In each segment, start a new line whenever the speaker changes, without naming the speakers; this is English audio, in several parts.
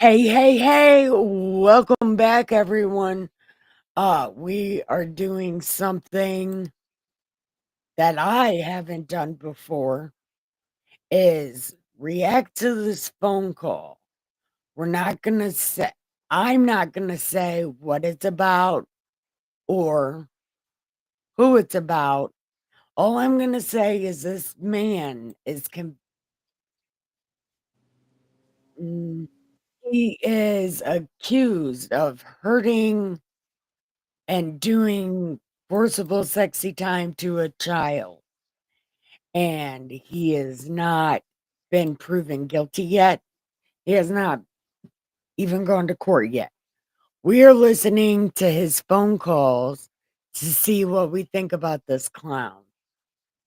Hey, hey, hey, welcome back, everyone. We are doing something that I haven't done before is react to this phone call. We're not gonna say I'm not gonna say what it's about or who it's about. All I'm gonna say is this man is mm, he is accused of hurting and doing forcible sexy time to a child, and he has not been proven guilty yet. He has not even gone to court yet. We are listening to his phone calls to see what we think about this clown,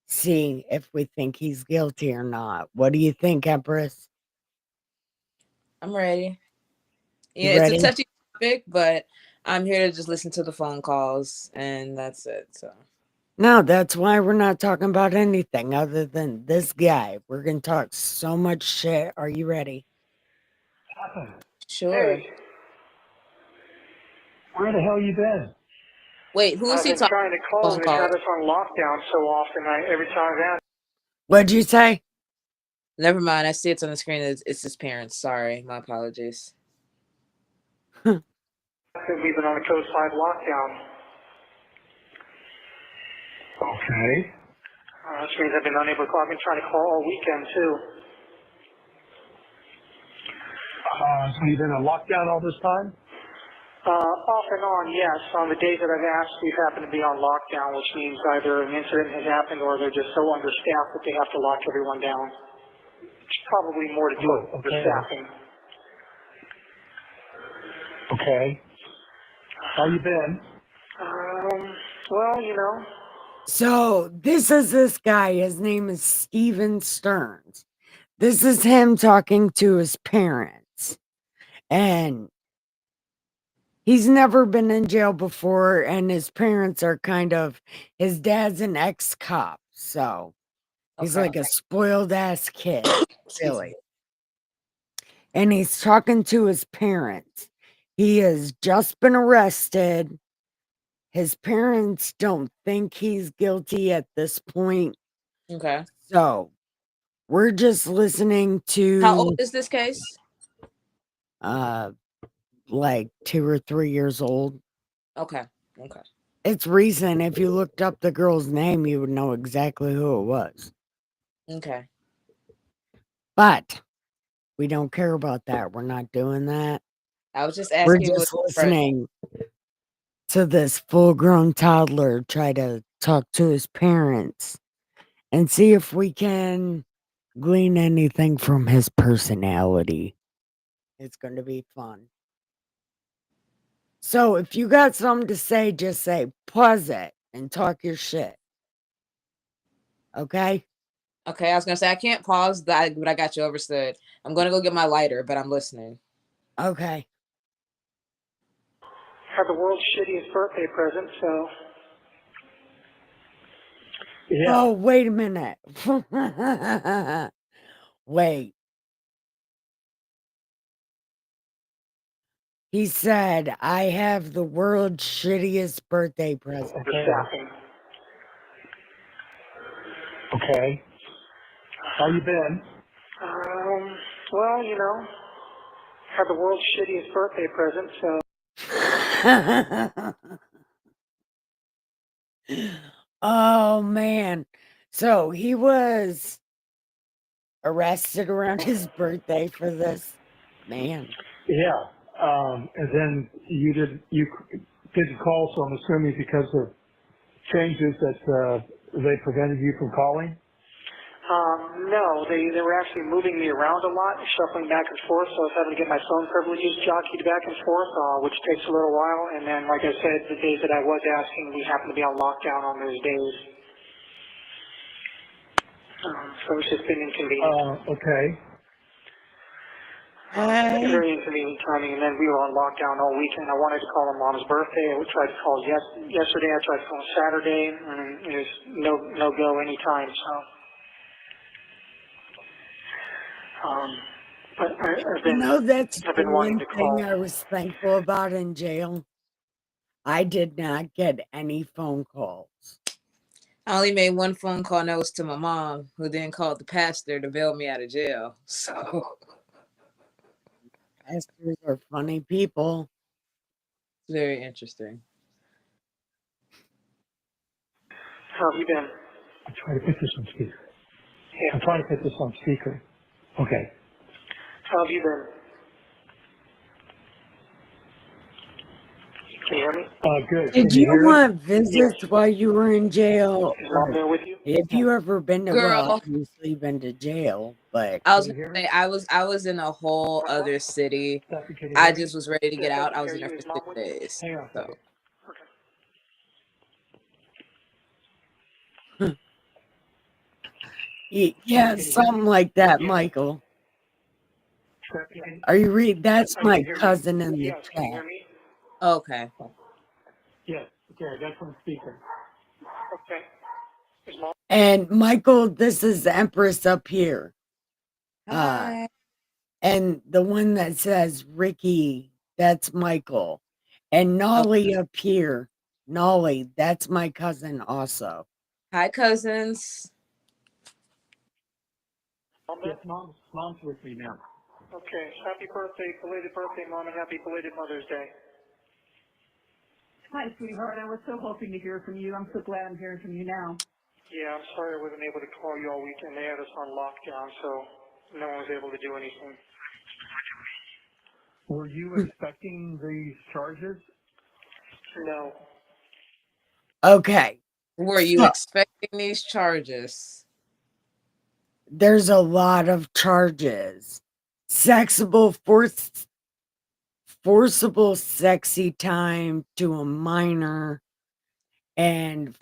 see if we think he's guilty or not. What do you think, Empress?
I'm ready.
You
Yeah, it's a
ready?
touchy topic, but I'm here to just listen to the phone calls and that's it. So,
No, that's why we're not talking about anything other than this guy. We're going to talk so much shit. Are you ready?
sure.
Hey, where the hell you been?
Wait, who is
I've
he
been
talking
trying to
to
call
phone
and they've
call?
got us on lockdown so often. Every time I've asked,
What'd you say?
Never mind. I see it's on the screen. It's his parents. Sorry. My apologies.
we've been on a code 5 lockdown. Okay. Which means I've been unable to call. I've been trying to call all weekend too. So you've been on lockdown all this time? Off and on, yes. On the days that I've asked, we've happened to be on lockdown, which means either an incident has happened or they're just so understaffed that they have to lock everyone down. It's probably more to do with understaffing. Okay. How you been? Well,
So this is this guy. His name is Steven Stearns. This is him talking to his parents. And he's never been in jail before, and his parents are his dad's an ex-cop. So he's
Okay.
like a spoiled ass kid,
Excuse me.
really. And he's talking to his parents. He has just been arrested. His parents don't think he's guilty at this point.
Okay.
So we're just listening
How old
to
is this case?
uh like 2 or 3 years old.
Okay. Okay.
It's recent. If you looked up the girl's name, you would know exactly who it was.
Okay.
But we don't care about that. We're not doing that.
I was just
We're
asking who.
just listening to this full grown toddler try to talk to his parents and see if we can glean anything from his personality. It's going to be fun. So if you got something to say, just say pause it and talk your shit. Okay?
Okay, I was gonna say I can't pause that, but I got you overstood. I'm gonna go get my lighter, but I'm listening.
Okay.
had the world's shittiest birthday present, so. Yeah.
Oh, wait a minute. Wait. He said, I have the world's shittiest birthday present.
Understaffing. Okay. How you been? Well, had the world's shittiest birthday present, so.
Oh, man. So he was arrested around his birthday for this. Man.
Yeah. And then you didn't call, so I'm assuming because of changes that they prevented you from calling? No, they were actually moving me around a lot, shuffling back and forth, so I was having to get my phone privileges jockeyed back and forth, which takes a little while. And then, like I said, the days that I was asking, we happened to be on lockdown on those days. So it's just been inconvenient. Okay.
Hey.
Very inconvenient timing, and then we were on lockdown all weekend. I wanted to call my mom's birthday. I tried to call yesterday. I tried to call Saturday, and there's no go anytime. So,
That's
I've
the
been wanting
one
to
thing
call.
I was thankful about in jail. I did not get any phone calls.
I only made one phone call, and that was to my mom, who then called the pastor to bail me out of jail. So
Pastors are funny people.
it's very interesting.
How have you been? I'm trying to put this on speaker. Yeah. I'm trying to put this on speaker. Okay. How have you been? Can you hear me? Good.
Did
Can you
you
hear me?
want visits while you were in jail?
Is Mom
Or
there with you?
have you ever been to, well,
Girl,
obviously you've been to jail, but
I was
Can you
gonna
hear me?
say I was in a whole other city.
Stephanie, can you
I
hear me?
just was ready to get
Yes, I
out.
can
I was
hear
in there
you.
for
Is Mom
6
with you?
days.
Hang on a
So
second.
yeah,
Can you hear me?
something like that,
Yes.
Michael.
Stephanie,
Are you that's
I
my
can hear you.
cousin in the
Yes, can you
chat.
hear me?
okay.
Yes. Okay, I got you on speaker. Okay. Is Mom?
And Michael, this is Empress up here.
Hi.
And the one that says Ricky, that's Michael. And
Oh,
Nolly up here, Nolly, that's my cousin also.
hi, cousins.
Yes, Mom's with me now. Okay. Happy belated birthday, Mom, and happy belated Mother's Day.
Hi, sweetheart. I was so hoping to hear from you. I'm so glad I'm hearing from you now.
Yeah, I'm sorry I wasn't able to call you all weekend. They had us on lockdown, so no one was able to do anything. Were you expecting these charges? No.
Okay.
Were you
So
expecting these charges?
there's a lot of charges. Forcible sexy time to a minor and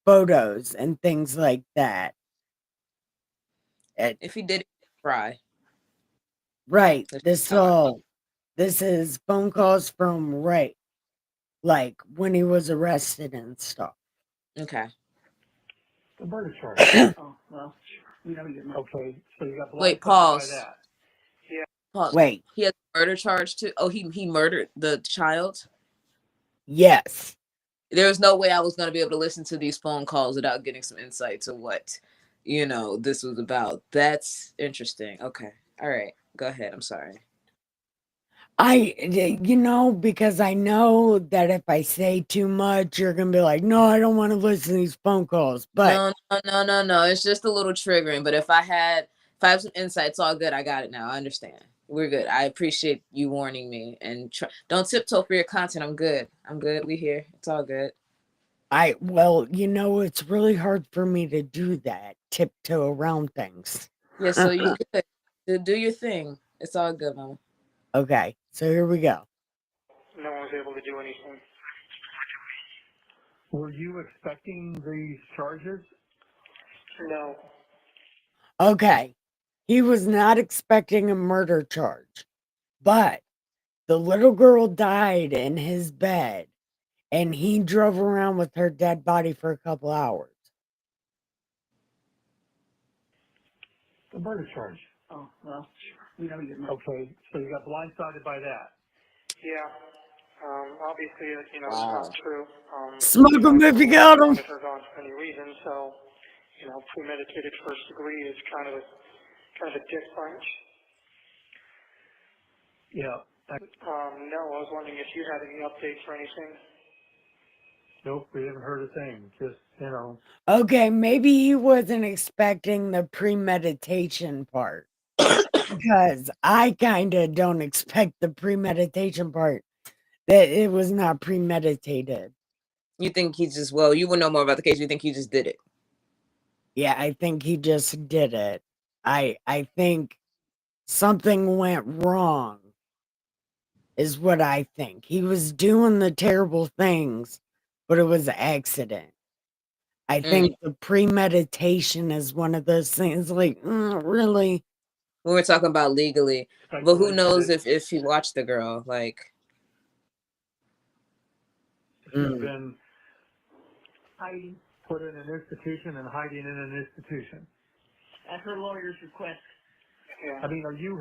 photos and things like that.
If he did, cry.
Right.
That's how I felt.
This is phone calls from like when he was arrested and stuff.
Okay.
The murder charge.
Oh, well, we know you're not.
Okay, so you got
Wait,
blindsided by
pause.
that. Yeah.
Pause.
Wait,
He has a murder charge too. Oh, he murdered the child.
yes.
There was no way I was going to be able to listen to these phone calls without getting some insight to what, this was about. That's interesting. Okay. All right. Go ahead. I'm sorry.
Because I know that if I say too much, you're gonna be like, no, I don't want to listen to these phone calls. But
No. It's just a little triggering. But if I have some insight, it's all good. I got it now. I understand. We're good. I appreciate you warning me and don't tiptoe for your content. I'm good. We here. It's all good.
it's really hard for me to do that, tiptoe around things.
Yeah. So you good. Do your thing. It's all good, mama.
Okay, so here we go.
No one was able to do anything. Were you expecting these charges? No.
Okay, he was not expecting a murder charge, but the little girl died in his bed, and he drove around with her dead body for a couple hours.
The murder charge.
Oh, well, we know you're not.
Okay, so you got blindsided by that. Yeah. Obviously, it's
Wow.
not true.
Smoke him if you got him.
Wanted her gone for any reason, so, premeditated first degree is kind of a dick punch. Yeah. No, I was wondering if you had any updates or anything. Nope, we haven't heard a thing. Just,
Okay, maybe he wasn't expecting the premeditation part. Because I kind of don't expect the premeditation part, that it was not premeditated.
You think he just, you would know more about the case. You think he just did it?
Yeah, I think he just did it. I think something went wrong, is what I think. He was doing the terrible things, but it was an accident. I think the premeditation is one of those things like, really?
We were talking about legally, but who knows if he watched the girl? Like,
should have been hiding, put in an institution and hiding in an institution.
At her lawyer's request.
Yeah. I mean, are you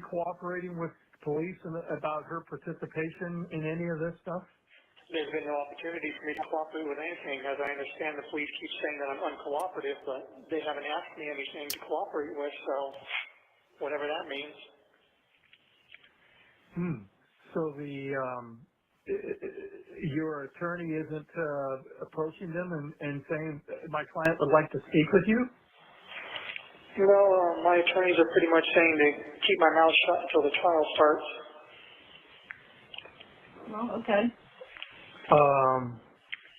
cooperating with police about her participation in any of this stuff? There's been no opportunity for me to cooperate with anything. As I understand, the police keep saying that I'm uncooperative, but they haven't asked me anything to cooperate with, so whatever that means. So your attorney isn't approaching them and saying, my client would like to speak with you? No, my attorneys are pretty much saying to keep my mouth shut until the trial starts.
Well, okay.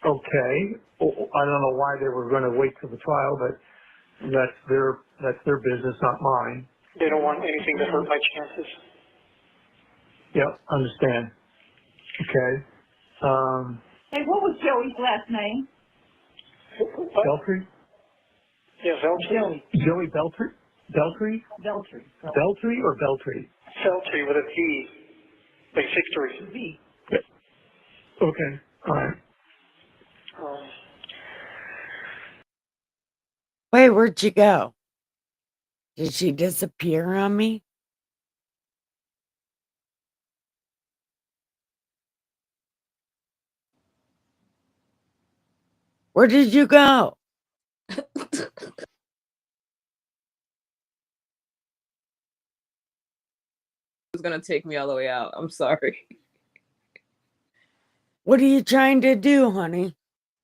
Okay. I don't know why they were going to wait till the trial, but that's their business, not mine. They don't want anything to hurt my chances. Yep, understand. Okay.
Hey, what was Joey's last name?
Beltry? Yeah, Beltry. Joey Beltry? Beltry?
Beltry.
Beltry or Beltry? Beltry with a V. Like victory.
V.
Yeah. Okay. All right.
Wait, where'd she go? Did she disappear on me? Where did you go?
It's gonna take me all the way out. I'm sorry.
What are you trying to do, honey?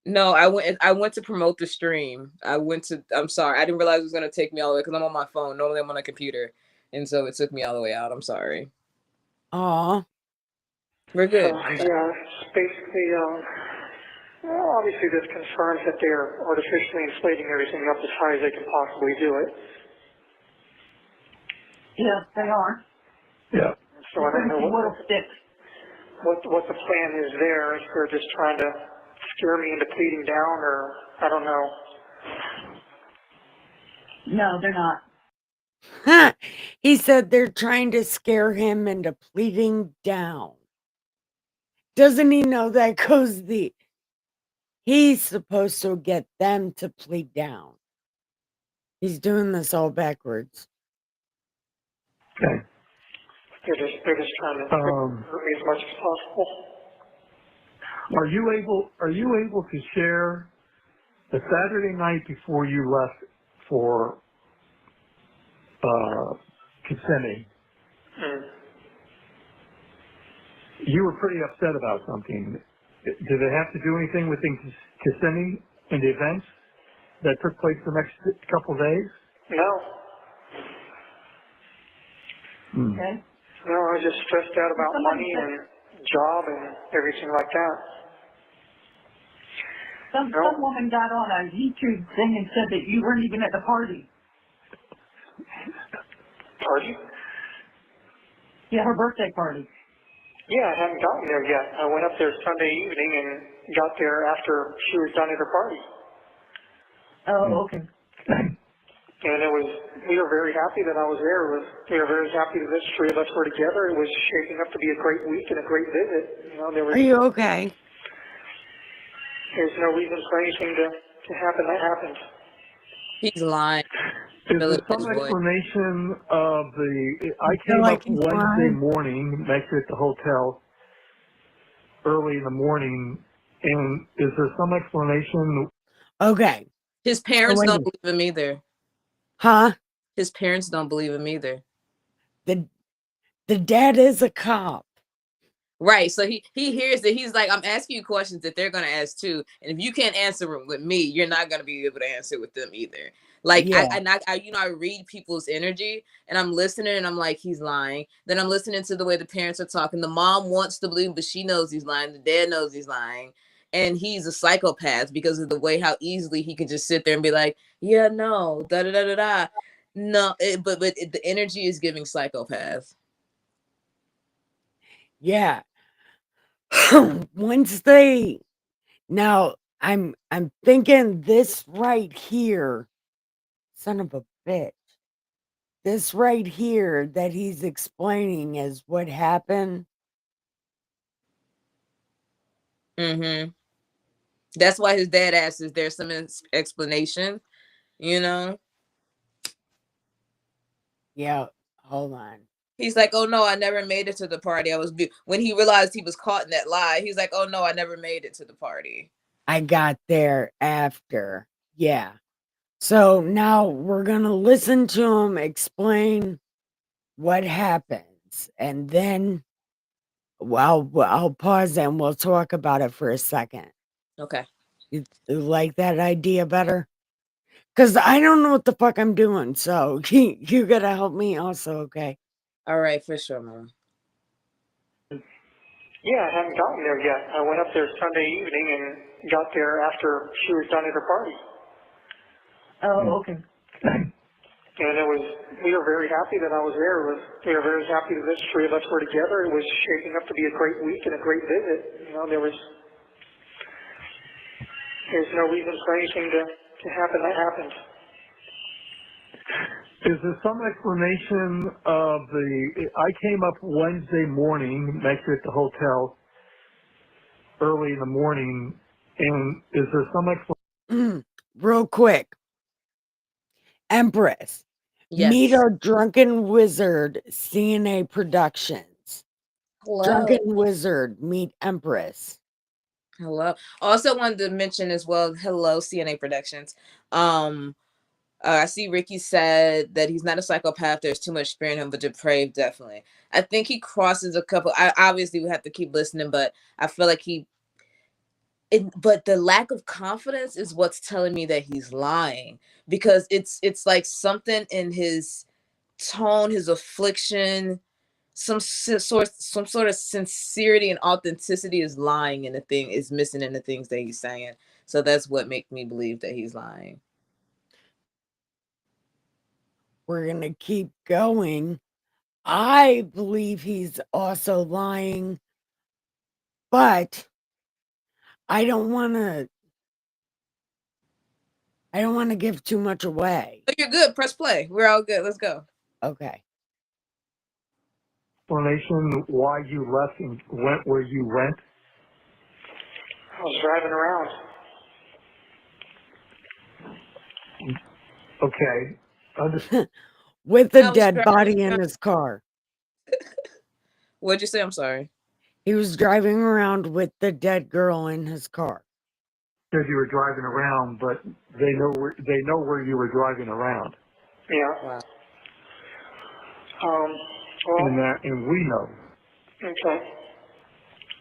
No, I went to promote the stream. I'm sorry. I didn't realize it was gonna take me all the way because I'm on my phone. Normally I'm on a computer. And so it took me all the way out. I'm sorry.
Aw.
We're good.
Yeah, it's basically, well, obviously this confirms that they're artificially inflating everything up as high as they can possibly do it.
Yeah, they are.
Yeah. So I don't know
what'll stick.
What the plan is there. If they're just trying to scare me into pleading down, or I don't know.
No, they're not.
Huh. He said they're trying to scare him into pleading down. Doesn't he know that goes he's supposed to get them to plead down. He's doing this all backwards.
Okay. They're just trying to hurt me as much as possible. Are you able to share the Saturday night before you left for Kissimmee? You were pretty upset about something. Did it have to do anything with Kissimmee and the events that took place the next couple of days? No.
Okay.
No, I was just stressed out about money and job and everything like that.
Some woman got on a YouTube thing and said that you weren't even at the party.
Party?
Yeah, her birthday party.
Yeah, I haven't gotten there yet. I went up there Sunday evening and got there after she was done at her party.
Oh, okay.
And we were very happy that I was there. We were very happy that the three of us were together. It was shaping up to be a great week and a great visit. You know,
Are you okay?
There's no reason for anything to happen that happened.
He's lying.
Is there some explanation of I came up Wednesday morning, met you at the hotel early in the morning, and is there some explanation?
Okay.
His parents don't believe him either.
Huh?
His parents don't believe him either.
The dad is a cop.
Right. So he hears that. He's like, I'm asking you questions that they're going to ask too. And if you can't answer it with me, you're not going to be able to answer with them either. Like,
yeah.
I read people's energy and I'm listening and I'm like, he's lying. Then I'm listening to the way the parents are talking. The mom wants to believe, but she knows he's lying. The dad knows he's lying. And he's a psychopath because of the way how easily he can just sit there and be like, yeah, no, da da da da da. No, but the energy is giving psychopath.
Yeah. Now I'm thinking this right here, son of a bitch. This right here that he's explaining is what happened.
Mm-hmm. That's why his dad asks, is there some explanation? You know?
Yeah, hold on.
He's like, oh no, I never made it to the party. When he realized he was caught in that lie, he's like, oh no, I never made it to the party.
I got there after. Yeah. So now we're going to listen to him explain what happens. And then I'll pause and we'll talk about it for a second.
Okay.
You like that idea better? Because I don't know what the fuck I'm doing. So you got to help me also, okay?
All right, for sure, Mama.
Yeah, I haven't gotten there yet. I went up there Sunday evening and got there after she was done at her party. Oh, okay. And we were very happy that I was there. We were very happy that the three of us were together. It was shaping up to be a great week and a great visit. You know, there's no reason for anything to happen that happened. Is there some explanation of I came up Wednesday morning, met you at the hotel early in the morning, and is there some explanation?
Real quick. Empress. Meet
Yes.
our Drunken Wizard CNA Productions.
Hello.
Drunken Wizard, meet Empress.
Hello. Also wanted to mention as well, hello, CNA Productions. I see Ricky said that he's not a psychopath. There's too much fear in him, but depraved, definitely. I think he crosses a couple. I obviously we have to keep listening, but I feel like but the lack of confidence is what's telling me that he's lying, because it's like something in his tone, his affliction, some sort of sincerity and authenticity is missing in the things that he's saying. So that's what makes me believe that he's lying.
We're going to keep going. I believe he's also lying, but I don't want to give too much away.
Oh, you're good. Press play. We're all good. Let's go.
Okay.
Explanation why you left and went where you went? I was driving around. Okay.
With a dead body in his car.
What'd you say? I'm sorry.
He was driving around with the dead girl in his car.
Said you were driving around, but they know where you were driving around. Yeah.
Wow.
Well, and we know. Okay.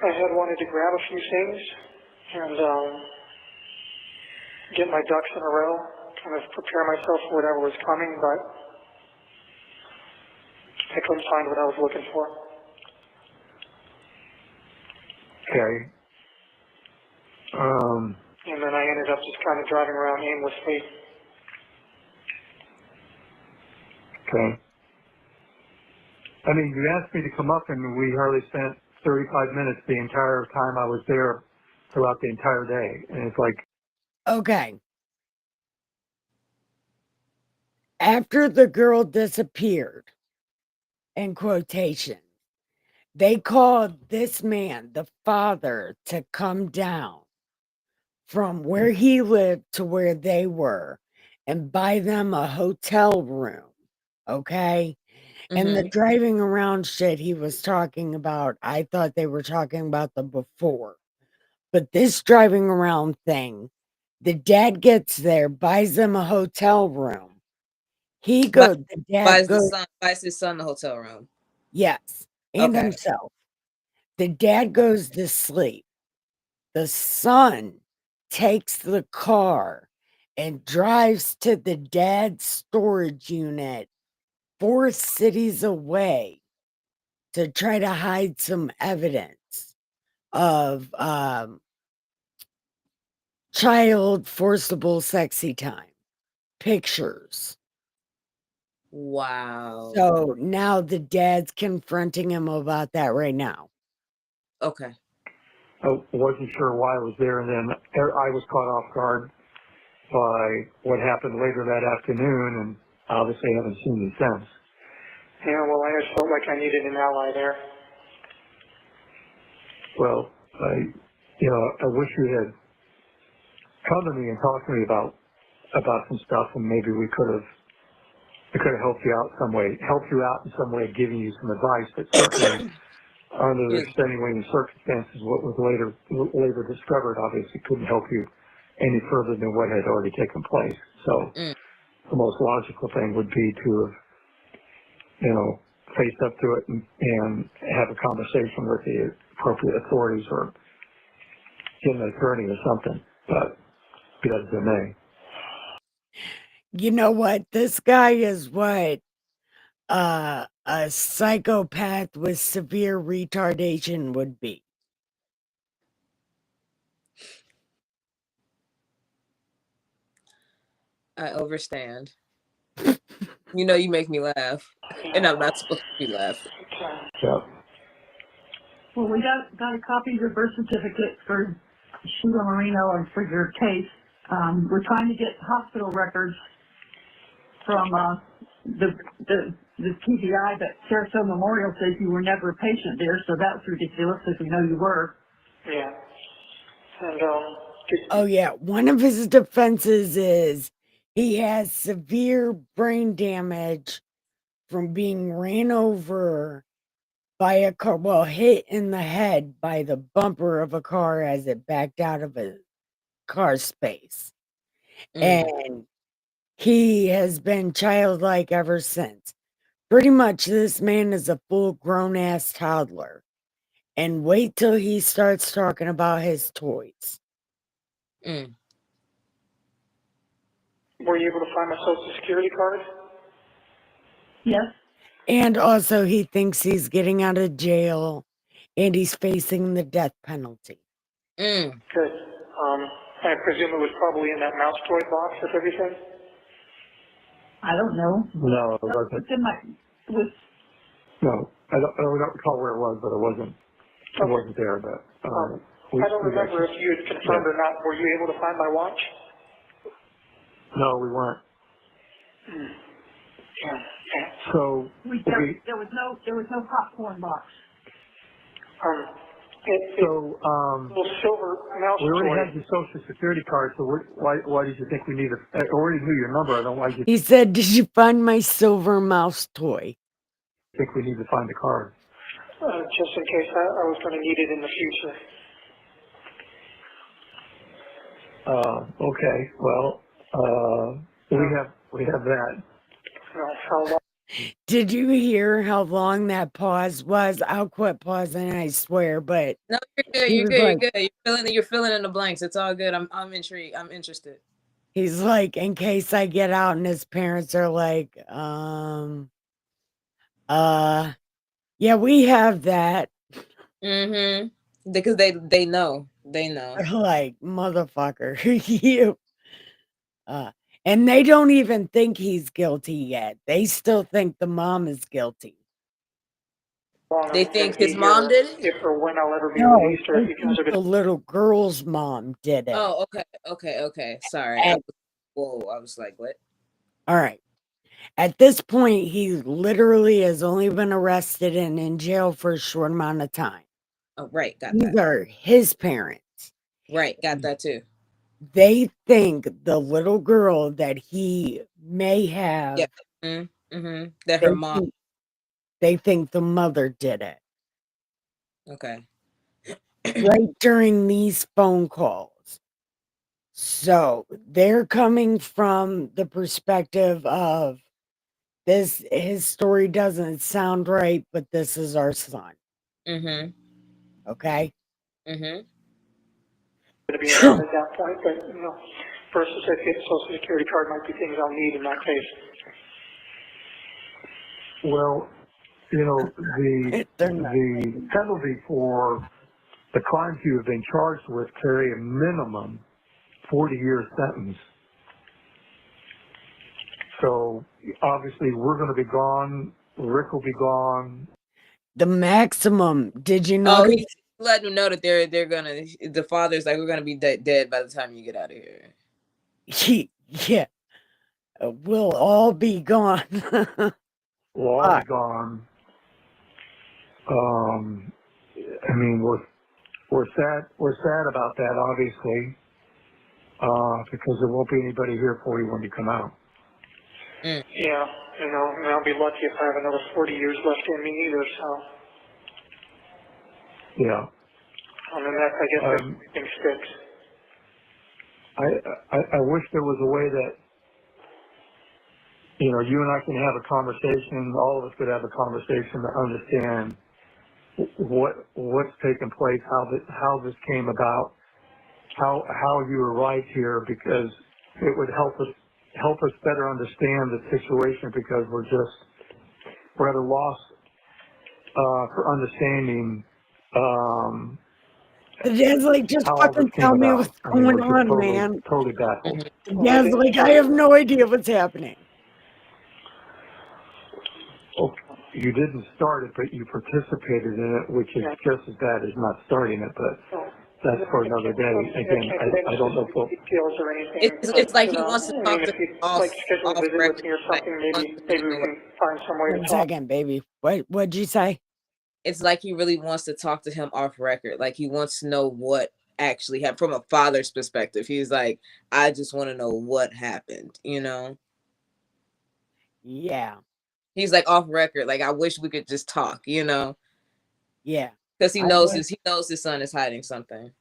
I had wanted to grab a few things and get my ducks in a row, kind of prepare myself for whatever was coming, but I couldn't find what I was looking for. Okay. And then I ended up just kind of driving around aimlessly. Okay. I mean, you asked me to come up, and we hardly spent 35 minutes the entire time I was there throughout the entire day. And it's like...
Okay. After the girl disappeared, in quotation, they called this man, the father, to come down from where he lived to where they were and buy them a hotel room. Okay. And the driving around shit he was talking about, I thought they were talking about the before. But this driving around thing, the dad gets there, buys them a hotel room. The dad
buys his son the hotel room.
Yes. And himself. The dad goes to sleep. The son takes the car and drives to the dad's storage unit 4 cities away to try to hide some evidence of child forcible sexy time pictures.
Wow.
So now the dad's confronting him about that right now.
Okay.
I wasn't sure why I was there, and then I was caught off guard by what happened later that afternoon, and obviously haven't seen you since. Yeah, well, I just felt like I needed an ally there. Well, I wish you had come to me and talked to me about some stuff, and maybe we could have I could have helped you out in some way, giving you some advice, but certainly under the
Yeah.
extenuating circumstances, what was later discovered obviously couldn't help you any further than what had already taken place. So
Mm.
the most logical thing would be to have, face up to it and have a conversation with the appropriate authorities or get an attorney or something. But be that as it may.
You know what? This guy is what a psychopath with severe retardation would be.
I overstand. You know, you make me laugh, and I'm not supposed to be laughing.
Yeah.
Well, we got a copy of your birth certificate for Sheila Marino and for your case. We're trying to get hospital records from the TBI, but Sarasota Memorial says you were never a patient there, so that's ridiculous because we know you were.
Yeah. And
Oh, yeah. One of his defenses is he has severe brain damage from being ran over by a car, well, hit in the head by the bumper of a car as it backed out of a car space.
Mm.
And he has been childlike ever since. Pretty much, this man is a full grown ass toddler. And wait till he starts talking about his toys.
Mm.
were you able to find my social security card?
Yes.
And also, he thinks he's getting out of jail and he's facing the death penalty.
Mm.
Good. I presume it was probably in that mouse toy box with everything?
I don't know.
No, it wasn't.
It's in my, it was,
No, I don't recall where it was, but it wasn't. It wasn't there. But
I don't remember if you had confirmed or not. Were you able to find my watch?
No, we weren't.
Yeah.
So
there was no popcorn box.
Little silver mouse
we already
toy.
had your social security card. So why did you think we needed? I already knew your number. I don't. Why did you
He said, "Did you find my silver mouse toy?"
think we need to find the card?
Just in case I was going to need it in the future.
Okay. Well, we have that.
How long?
Did you hear how long that pause was? I'll quit pausing, I swear. But
No, you're good.
he
You're
was
good.
like,
You're good. You're filling in the blanks. It's all good. I'm intrigued. I'm interested.
he's like, in case I get out, and his parents are like, yeah, we have that.
Mm-hmm. Because they know. They know.
Like, motherfucker, you. And they don't even think he's guilty yet. They still think the mom is guilty.
They think his mom did it?
If or when I'll ever be
No,
released, or if
they
you guys are
think
going
the little girl's mom did it.
Oh, okay. Sorry.
And-
I was like, what?
all right. At this point, he literally has only been arrested and in jail for a short amount of time.
Oh, right. Got
These
that.
are his parents.
Right. Got that too.
They think the little girl that he may have,
Yeah. Mm-hmm. That
they
her mom.
they think the mother did it.
Okay.
Right during these phone calls. So they're coming from the perspective of this, his story doesn't sound right, but this is our son.
Mm-hmm.
Okay.
Mm-hmm.
to be around at that point, but, birth certificate, social security card might be things I'll need in that case.
Well, the penalty for the crimes you have been charged with carry a minimum 40-year sentence. So obviously we're going to be gone. Rick will be gone.
The maximum. Did you know?
Oh, he's letting them know that they're gonna. The father's like, we're gonna be dead by the time you get out of here.
Yeah. We'll all be gone.
We'll all be gone. I mean, we're sad about that, obviously, because there won't be anybody here for you when you come out.
Mm.
Yeah, and I'll be lucky if I have another 40 years left in me either, so.
Yeah.
And that, I guess everything sticks.
I wish there was a way that, you and I can have a conversation, all of us could have a conversation to understand what's taken place, how this came about, how you arrived here, because it would help us better understand the situation, because we're at a loss for understanding
The dad's like, just
how all this
fucking
came
tell me
about.
what's
I mean,
going
we're just
on, man.
totally baffled.
Mhm.
The dad's like, I have no idea what's happening.
Oh, you didn't start it, but you participated in it, which is just as bad as not starting it, but that's for another day. Again, I don't know if
details or anything.
It's like he wants to
I
talk
mean,
to
if you'd
off
like to schedule a
off
visit with
record.
me or
Like,
something,
he wants
maybe
to
we
know
can find some way to
1
talk.
second, baby. What'd you say?
it's like he really wants to talk to him off record. Like he wants to know what actually happened from a father's perspective. He's like, I just want to know what happened,
Yeah.
He's like off record. Like, I wish we could just talk,
Yeah.
because he
I
knows
would-
his son is hiding something.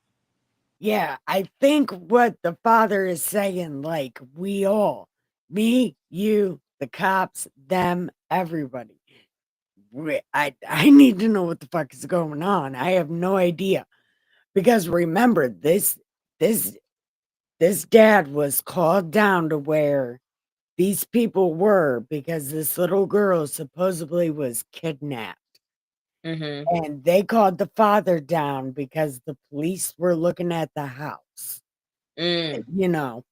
Yeah. I think what the father is saying, like, we all, me, you, the cops, them, everybody. I need to know what the fuck is going on. I have no idea. Because remember, this dad was called down to where these people were because this little girl supposedly was kidnapped.
Mm-hmm.
And they called the father down because the police were looking at the house,
Mm.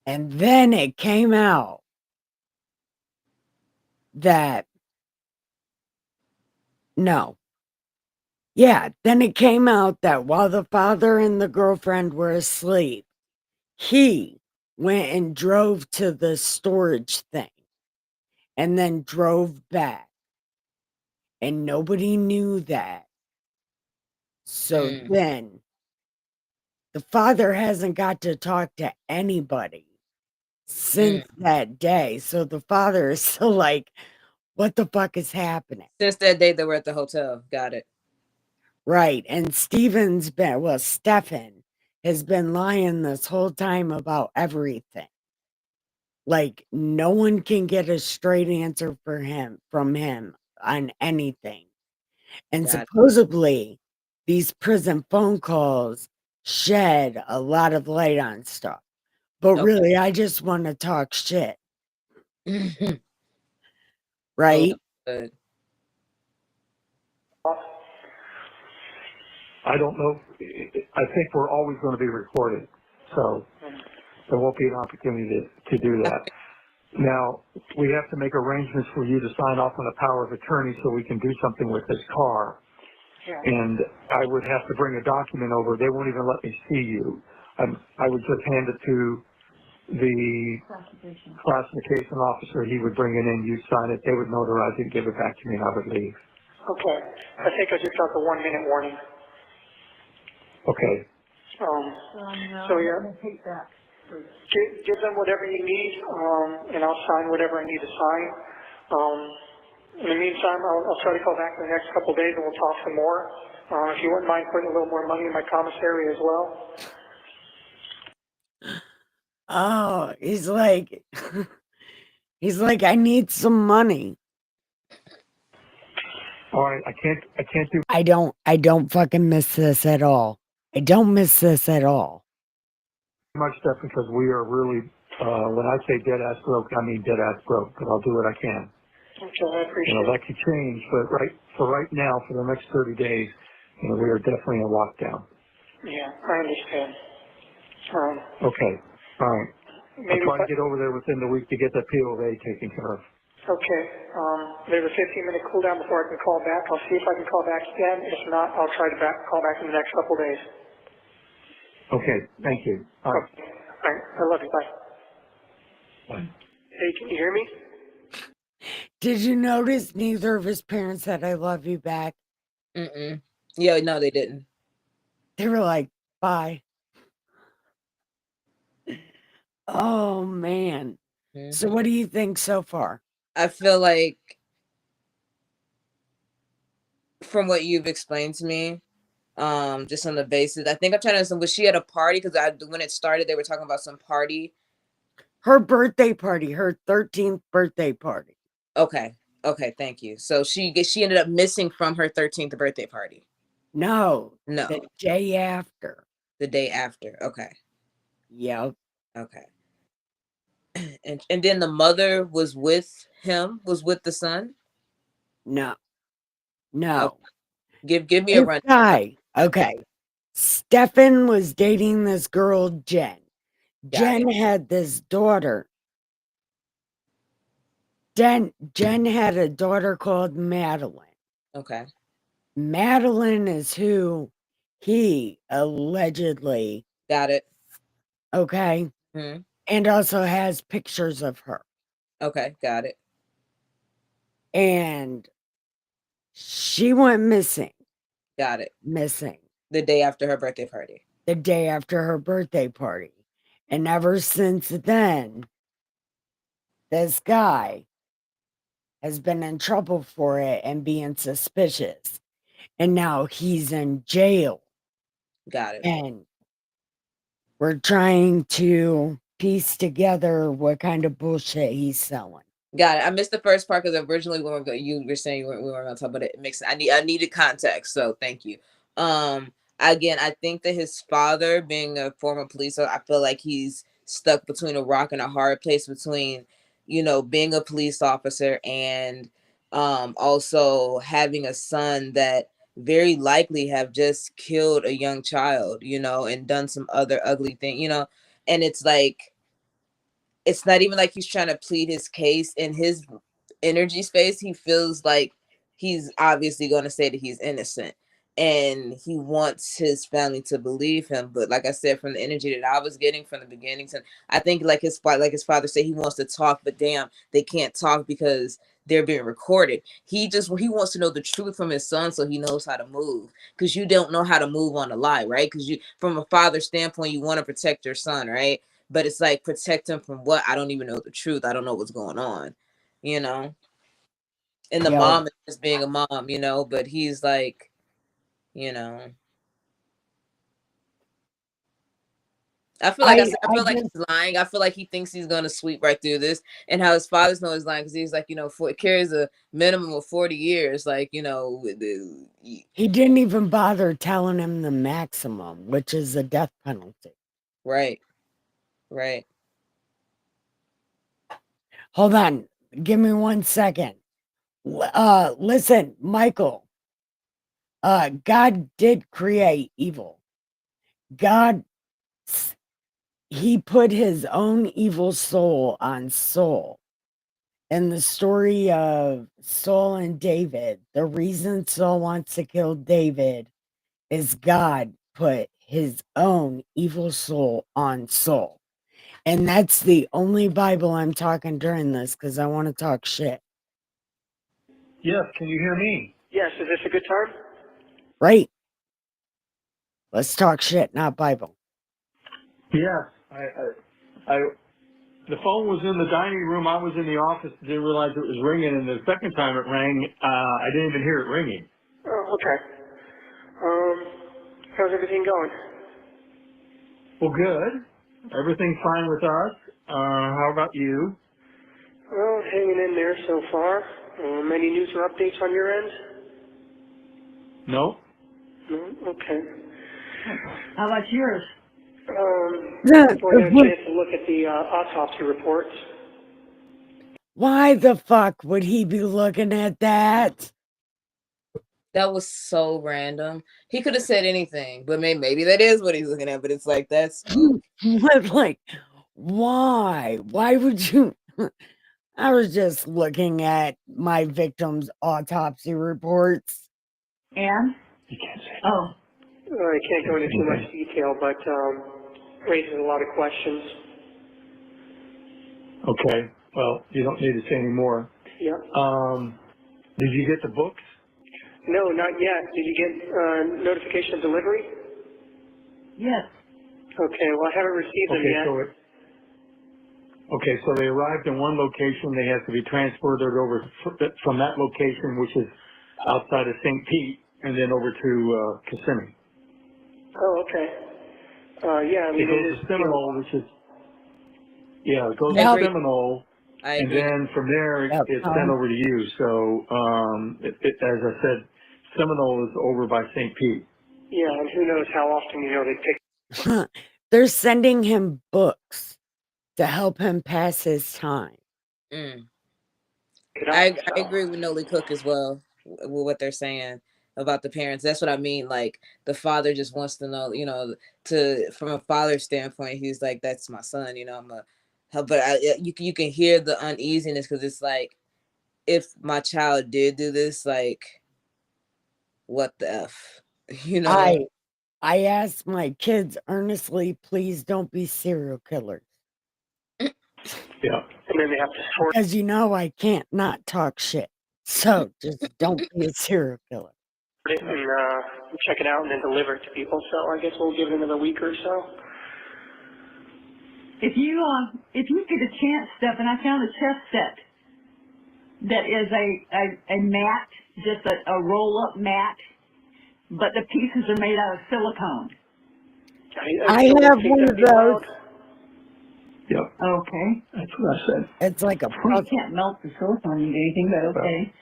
And then it came out that no. Yeah, then it came out that while the father and the girlfriend were asleep, he went and drove to the storage thing and then drove back. And nobody knew that. So then the father hasn't got to talk to anybody since that day. So the father is still like, what the fuck is happening?
Since that day they were at the hotel. Got it.
Right. And Stefan has been lying this whole time about everything. Like, no one can get a straight answer from him on anything. And
Got it.
supposedly, these prison phone calls shed a lot of light on stuff. But
Okay.
really, I just want to talk shit,
Oh,
right?
good.
I don't know. I think we're always going to be recorded, so there won't be an opportunity to do that. Now, we have to make arrangements for you to sign off on a power of attorney so we can do something with this car.
Yeah.
And I would have to bring a document over. They won't even let me see you. I would just hand it to the classification officer. He would bring it in, you'd sign it, they would notarize it, give it back to me, and I would leave.
Okay. I think I just got the 1 minute warning.
Okay.
So yeah. Give them whatever you need, and I'll sign whatever I need to sign. In the meantime, I'll try to call back in the next couple of days and we'll talk some more. If you wouldn't mind putting a little more money in my commissary as well.
Oh, he's like, I need some money.
All right, I can't do
I don't fucking miss this at all. I don't miss this at all.
much stuff because we are really, when I say dead ass broke, I mean dead ass broke, but I'll do what I can.
Okay, I appreciate it.
That could change, but right now, for the next 30 days, we are definitely in lockdown.
Yeah, I understand.
Okay, all right.
Maybe
I'll try to get over there within the week to get that POA taken care of.
Okay, there's a 15-minute cool down before I can call back. I'll see if I can call back again. If not, I'll try to call back in the next couple of days.
Okay, thank you. All right.
Okay. All right, I love you. Bye.
Bye.
Hey, can you hear me?
Did you notice neither of his parents said I love you back?
Yeah, no, they didn't.
They were like, bye. Oh man.
Mhm.
So what do you think so far?
I feel like from what you've explained to me, just on the basis, I think I'm trying to understand, was she at a party? Because when it started, they were talking about some party.
Her birthday party, her 13th birthday party.
Okay. Okay, thank you. So she ended up missing from her 13th birthday party.
No,
No,
the day after.
the day after. Okay.
Yep.
Okay. And then the mother was with him, was with the son?
No,
Okay.
no.
Give me a
This
run.
guy, okay. Stefan was dating this girl, Jen.
Got it.
Jen had this daughter. Jen had a daughter called Madeline.
Okay.
Madeline is who he allegedly,
Got it.
okay,
Hmm.
and also has pictures of her.
Okay, got it.
And she went missing,
Got it.
the
The day after her birthday party.
day after her birthday party. And ever since then, this guy has been in trouble for it and being suspicious. And now he's in jail.
Got it.
And we're trying to piece together what kind of bullshit he's selling.
Got it. I missed the first part because originally you were saying we weren't going to talk, but it makes I needed context, so thank you. Again, I think that his father, being a former police officer, I feel like he's stuck between a rock and a hard place between, being a police officer and also having a son that very likely have just killed a young child, and done some other ugly thing, and it's like it's not even like he's trying to plead his case in his energy space. He feels like he's obviously going to say that he's innocent and he wants his family to believe him. But like I said, from the energy that I was getting from the beginning, I think like his father said, he wants to talk, but damn, they can't talk because they're being recorded. He wants to know the truth from his son so he knows how to move, because you don't know how to move on a lie, right? Because you, from a father's standpoint, you want to protect your son, right? But it's like, protect him from what? I don't even know the truth. I don't know what's going on, you know? And the
Yo,
mom is just being a mom, but he's like, you know, I feel like I said, I feel like he's lying. I feel like he thinks he's gonna sweep right through this, and how his father's know he's lying because he's like, it carries a minimum of 40 years, like,
he didn't even bother telling him the maximum, which is a death penalty.
right, right.
Hold on, give me 1 second. Listen, Michael. God did create evil. God, he put his own evil soul on Saul. In the story of Saul and David, the reason Saul wants to kill David is God put his own evil soul on Saul. And that's the only Bible I'm talking during this because I want to talk shit.
Yes, can you hear me? Yes, is this a good time?
Right? Let's talk shit, not Bible.
Yes. The phone was in the dining room. I was in the office. Didn't realize it was ringing, and the second time it rang, I didn't even hear it ringing. Oh, okay. How's everything going? Well, good. Everything's fine with us. How about you? Well, hanging in there so far. Any news or updates on your end? No. No? Okay.
How about yours?
Before I had a chance to look at the autopsy reports.
Why the fuck would he be looking at that?
That was so random. He could have said anything, but maybe that is what he's looking at. But it's like, that's
Like, why? Why would you? I was just looking at my victim's autopsy reports.
And?
You can't say.
Oh.
I can't go into too much detail, but raises a lot of questions.
Okay. Well, you don't need to say any more.
Yep.
Did you get the books?
No, not yet. Did you get notification of delivery?
Yes.
Okay, well, I haven't received them yet.
Okay, so they arrived in one location. They have to be transported over from that location, which is outside of St. Pete, and then over to Kissimmee.
Oh, okay. Yeah, I mean,
It goes to Seminole, which is, yeah, it goes
I
to
agree.
Seminole,
I
and
agree.
then from there
Yep.
it's sent over to you. So, as I said, Seminole is over by St. Pete.
Yeah, and who knows how often, they pick.
They're sending him books to help him pass his time.
Mm.
it up.
I
So,
agree with Noli Cook as well with what they're saying about the parents. That's what I mean. Like the father just wants to know, from a father's standpoint, he's like, "That's my son," but you can hear the uneasiness because it's like, if my child did do this, like, what the f, you know?
I asked my kids earnestly, please don't be serial killers.
Yeah.
and then they have to sort
Because I can't not talk shit. So just don't be a serial killer.
it and check it out and then deliver it to people. So I guess we'll give it another week or so.
If you get a chance, Stephen, I found a chess set that is a mat, just a roll-up mat, but the pieces are made out of silicone.
I have one of those.
Yep.
Okay.
That's what I said.
It's like a
Well, you can't melt the silicone into anything, but okay.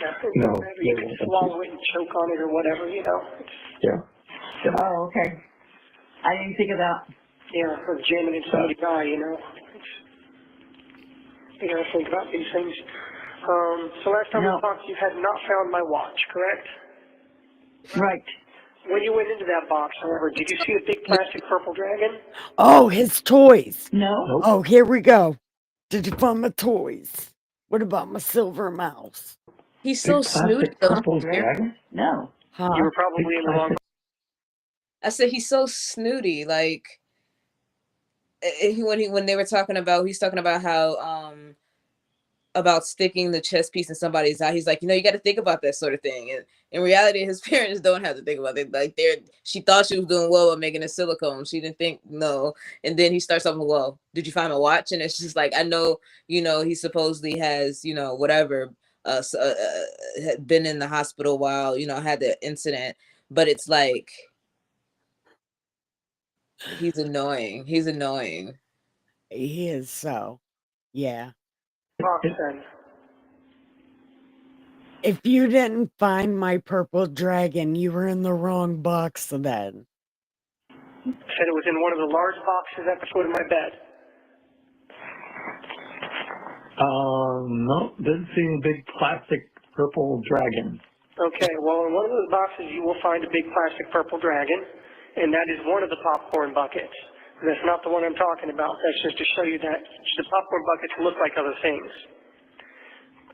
Yeah,
No.
maybe you can swallow it and choke on it or whatever,
Yeah.
Oh, okay. I didn't think of that.
Yeah, or jamming in somebody's eye, You gotta think about these things. So last time
No.
we talked, you had not found my watch, correct?
Right.
When you went into that box, however, did you see a big plastic purple dragon?
Oh, his toys.
No.
Nope.
Oh, here we go. Did you find my toys? What about my silver mouse?
He's so
Big
snooty.
plastic purple dragon?
No.
Huh?
You were probably
Big
in the wrong.
plastic.
I said he's so snooty. Like when they were talking about, he's talking about how about sticking the chess piece in somebody's eye. He's like, you got to think about that sort of thing. And in reality, his parents don't have to think about it. Like she thought she was doing well by making a silicone. She didn't think no. And then he starts off with, well, did you find my watch? And it's just like, I know, he supposedly has, whatever, had been in the hospital while, had the incident, but it's like, he's annoying. He's annoying.
He is so. Yeah.
Box then.
If you didn't find my purple dragon, you were in the wrong box then.
Said it was in one of the large boxes at the foot of my bed.
No, didn't see any big plastic purple dragon.
Okay, well, in one of those boxes you will find a big plastic purple dragon, and that is one of the popcorn buckets. And that's not the one I'm talking about. That's just to show you that the popcorn buckets look like other things.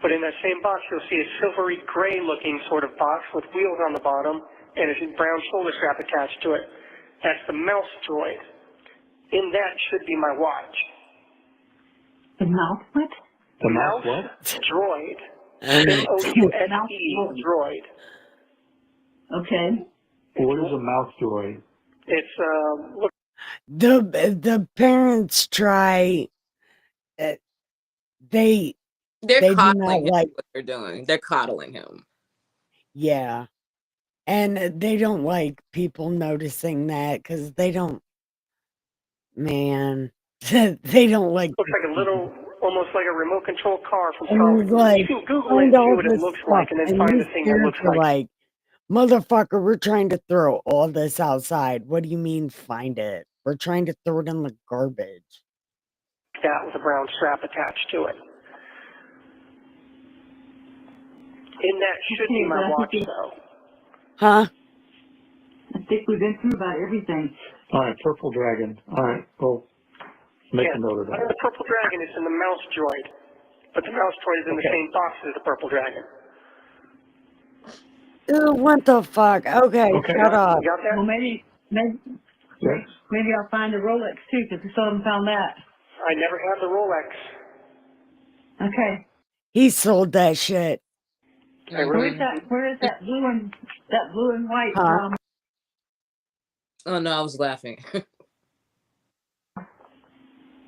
But in that same box, you'll see a silvery gray looking sort of box with wheels on the bottom and a brown shoulder strap attached to it. That's the mouse droid. In that should be my watch.
The mouse what?
The mouse what?
Droid. M-O-U-S-E droid.
Okay.
What is a mouse droid?
It's, look,
The parents try. They
They're
do not
coddling him.
like.
What they're doing. They're coddling him.
Yeah. And they don't like people noticing that because they don't. Man, they don't like.
looks like a little, almost like a remote control car from
And
Star
he's
Wars.
like,
You can Google it and
find
see
all
what it
this
looks
stuff.
like and then
And
find
these
the thing that
parents
looks
are
like.
like, motherfucker, we're trying to throw all this outside. What do you mean find it? We're trying to throw it in the garbage.
That with a brown strap attached to it. In that should be my watch, though.
Huh?
I think we've been through about everything.
All right, purple dragon. All right, well, make a note of that.
The purple dragon is in the mouse droid, but the mouse droid is in the
Okay.
same box as the purple dragon.
What the fuck? Okay,
Okay.
shut up.
You got that?
Well, maybe
Yes.
I'll find the Rolex too, because we still haven't found that.
I never had the Rolex.
Okay.
He sold that shit.
I really.
Where is that blue and white
Huh?
Oh no, I was laughing.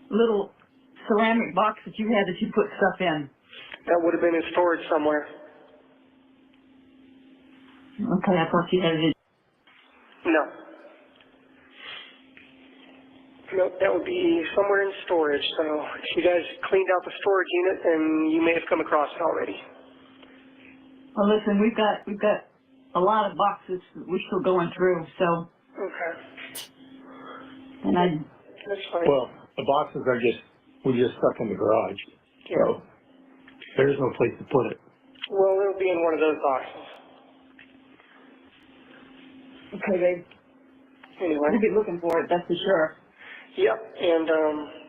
little ceramic box that you had that you put stuff in?
That would have been in storage somewhere.
Okay, I thought you had it.
No. No, that would be somewhere in storage. So if you guys cleaned out the storage unit, then you may have come across it already.
Well, listen, we've got a lot of boxes that we're still going through. So,
Okay.
and
That's fine.
Well, the boxes are we just stuck in the garage.
Yeah.
So there's no place to put it.
Well, it'll be in one of those boxes.
okay, babe,
Anyway.
we'll be looking for it. That's for sure.
Yep, and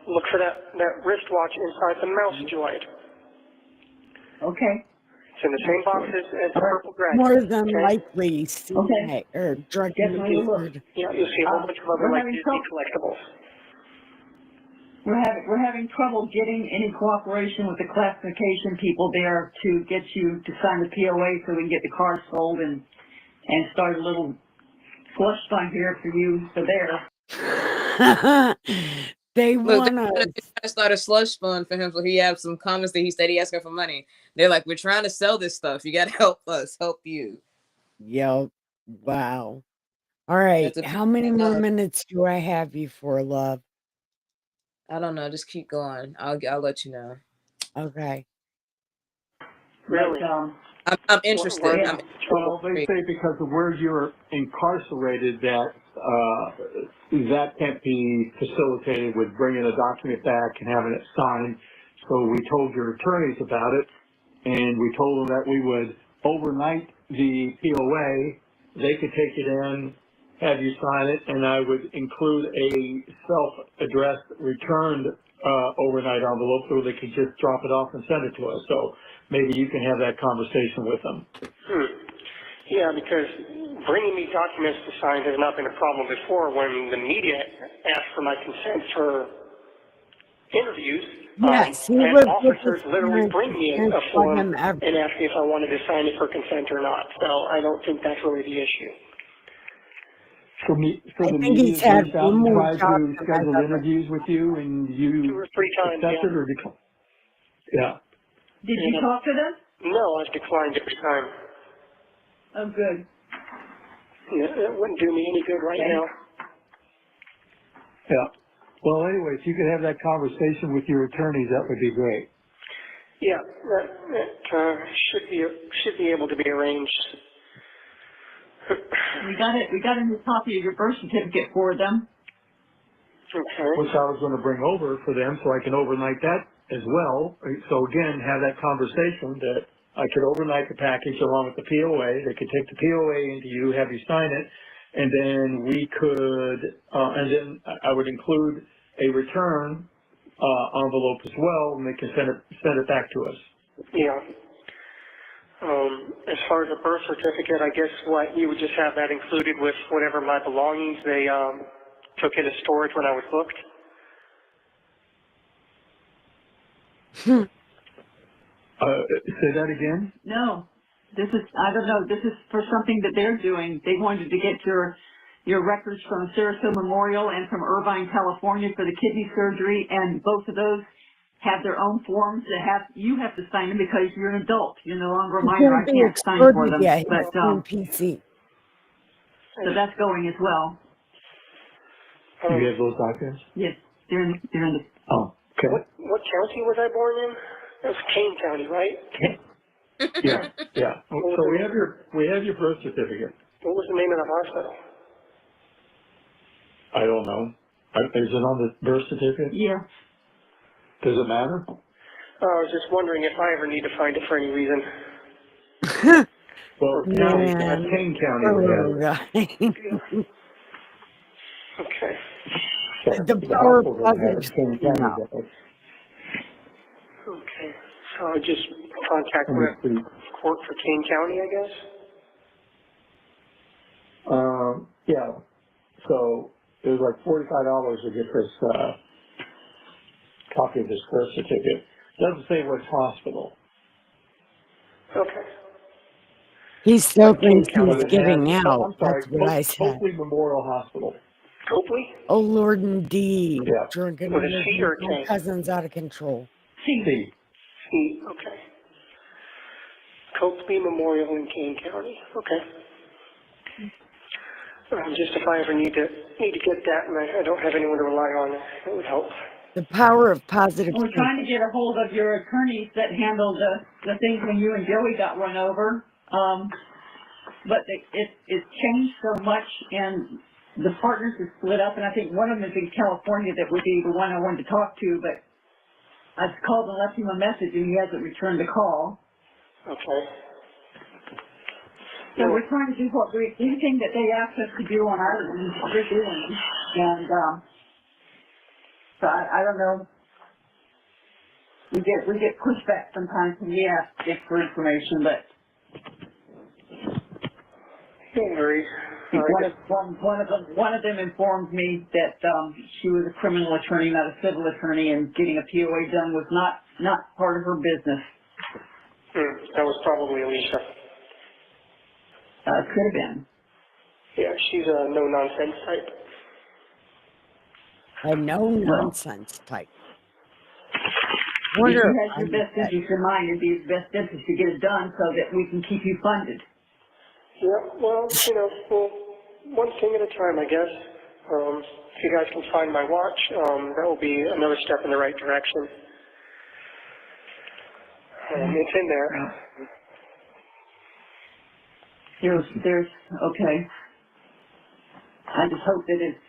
look for that wristwatch inside the mouse joint.
Okay.
It's in the same box as the purple graduate.
More than
okay?
likely, CIA or drug
Definitely will.
user.
Yeah, you'll see a whole bunch of other
we're
like
having
Disney
trouble.
collectibles.
We're having trouble getting any cooperation with the classification people there to get you to sign the POA so we can get the car sold and start a little slush fund here for you for there.
They
Look,
want
they're
us.
trying to start a slush fund for him, so he have some comments that he said he asking for money. They're like, we're trying to sell this stuff. You got to help us, help you.
Yep. Wow. All right.
That's a
How many more
$50.
minutes do I have you for, love?
I don't know. Just keep going. I'll let you know.
Okay.
Really?
But,
I'm interested.
Yeah.
I'm
Well, they say because of where you're incarcerated that that can't be facilitated with bringing a document back and having it signed. So we told your attorneys about it, and we told them that we would overnight the POA. They could take it in, have you sign it, and I would include a self-addressed returned overnight envelope so they could just drop it off and send it to us. So maybe you can have that conversation with them.
Yeah, because bringing me documents to sign has not been a problem before. When the media asked for my consent for interviews,
Yes, he
I had
was
officers literally bring me a form and
ever.
ask me if I wanted to sign it for consent or not. So I don't think that's really the issue.
So
I
the
think
media
he's had
reached out
one
and
more
tried
job
to
than I've
schedule
ever-
interviews with you, and
2
you
or 3 times,
accepted
yeah.
or declined? Yeah.
did you talk to them?
No, I've declined every time.
Oh, good.
Yeah, it wouldn't do me any good right
Okay.
now.
Yeah. Well, anyway, if you could have that conversation with your attorneys, that would be great.
Yeah, that should be able to be arranged.
We got a new copy of your birth certificate for them.
Okay.
Which I was going to bring over for them so I can overnight that as well. So again, have that conversation that I could overnight the package along with the POA. They could take the POA into you, have you sign it, and then we could, and then I would include a return envelope as well, and they can send it back to us.
Yeah. As far as a birth certificate, I guess you would just have that included with whatever my belongings they took into storage when I was booked.
Say that again?
No, I don't know, this is for something that they're doing. They wanted to get your records from Sarasota Memorial and from Irvine, California for the kidney surgery, and both of those have their own forms that you have to sign them because you're an adult. You're no longer a minor. I can't sign for them.
Yeah,
But,
he's on PC.
so that's going as well.
Do you have those documents?
Yes, they're in the,
Oh, okay.
What county was I born in? That was Kane County, right?
Yeah, yeah. So we have your birth certificate.
What was the name of the hospital?
I don't know. Is it on the birth certificate?
yeah.
Does it matter?
I was just wondering if I ever need to find it for any reason.
Well, county, that's Kane County.
Oh, right.
Okay.
The power plug is
Kane
you
County.
know.
Okay. So I just contact the court for Kane County, I guess?
Yeah. So it was like $45 to get this copy of this birth certificate. It doesn't say which hospital.
Okay.
He still thinks
But
he's
it
getting
has-
out.
I'm sorry,
That's what I said.
Oakley Memorial Hospital.
Copley?
Oh, Lord, indeed.
Yeah.
Drunken
With a C or a
my
K?
cousin's out of control.
C.
C, okay. Copley Memorial in Kane County, okay. Just if I ever need to get that and I don't have anyone to rely on, it would help.
The power of positive
We're trying to
thinking.
get a hold of your attorneys that handled the things when you and Joey got run over. But it's changed so much and the partners are split up and I think one of them is in California that would be the one I wanted to talk to, but I've called and left him a message and he hasn't returned the call.
Okay.
So we're trying to do anything that they asked us to do on our end, we're doing. And, so I don't know. We get pushback sometimes when we ask for information, but
Don't worry.
one of them informed me that she was a criminal attorney, not a civil attorney, and getting a POA done was not part of her business.
That was probably Alicia.
Could have been.
Yeah, she's a no-nonsense type.
A no-nonsense type.
If
Wonder
you
if
have your
I'm
best
that-
interest in mind, it'd be his best interest to get it done so that we can keep you funded.
Yeah, well, one thing at a time, I guess. If you guys can find my watch, that will be another step in the right direction. It's in there.
There's okay. I just hope that it's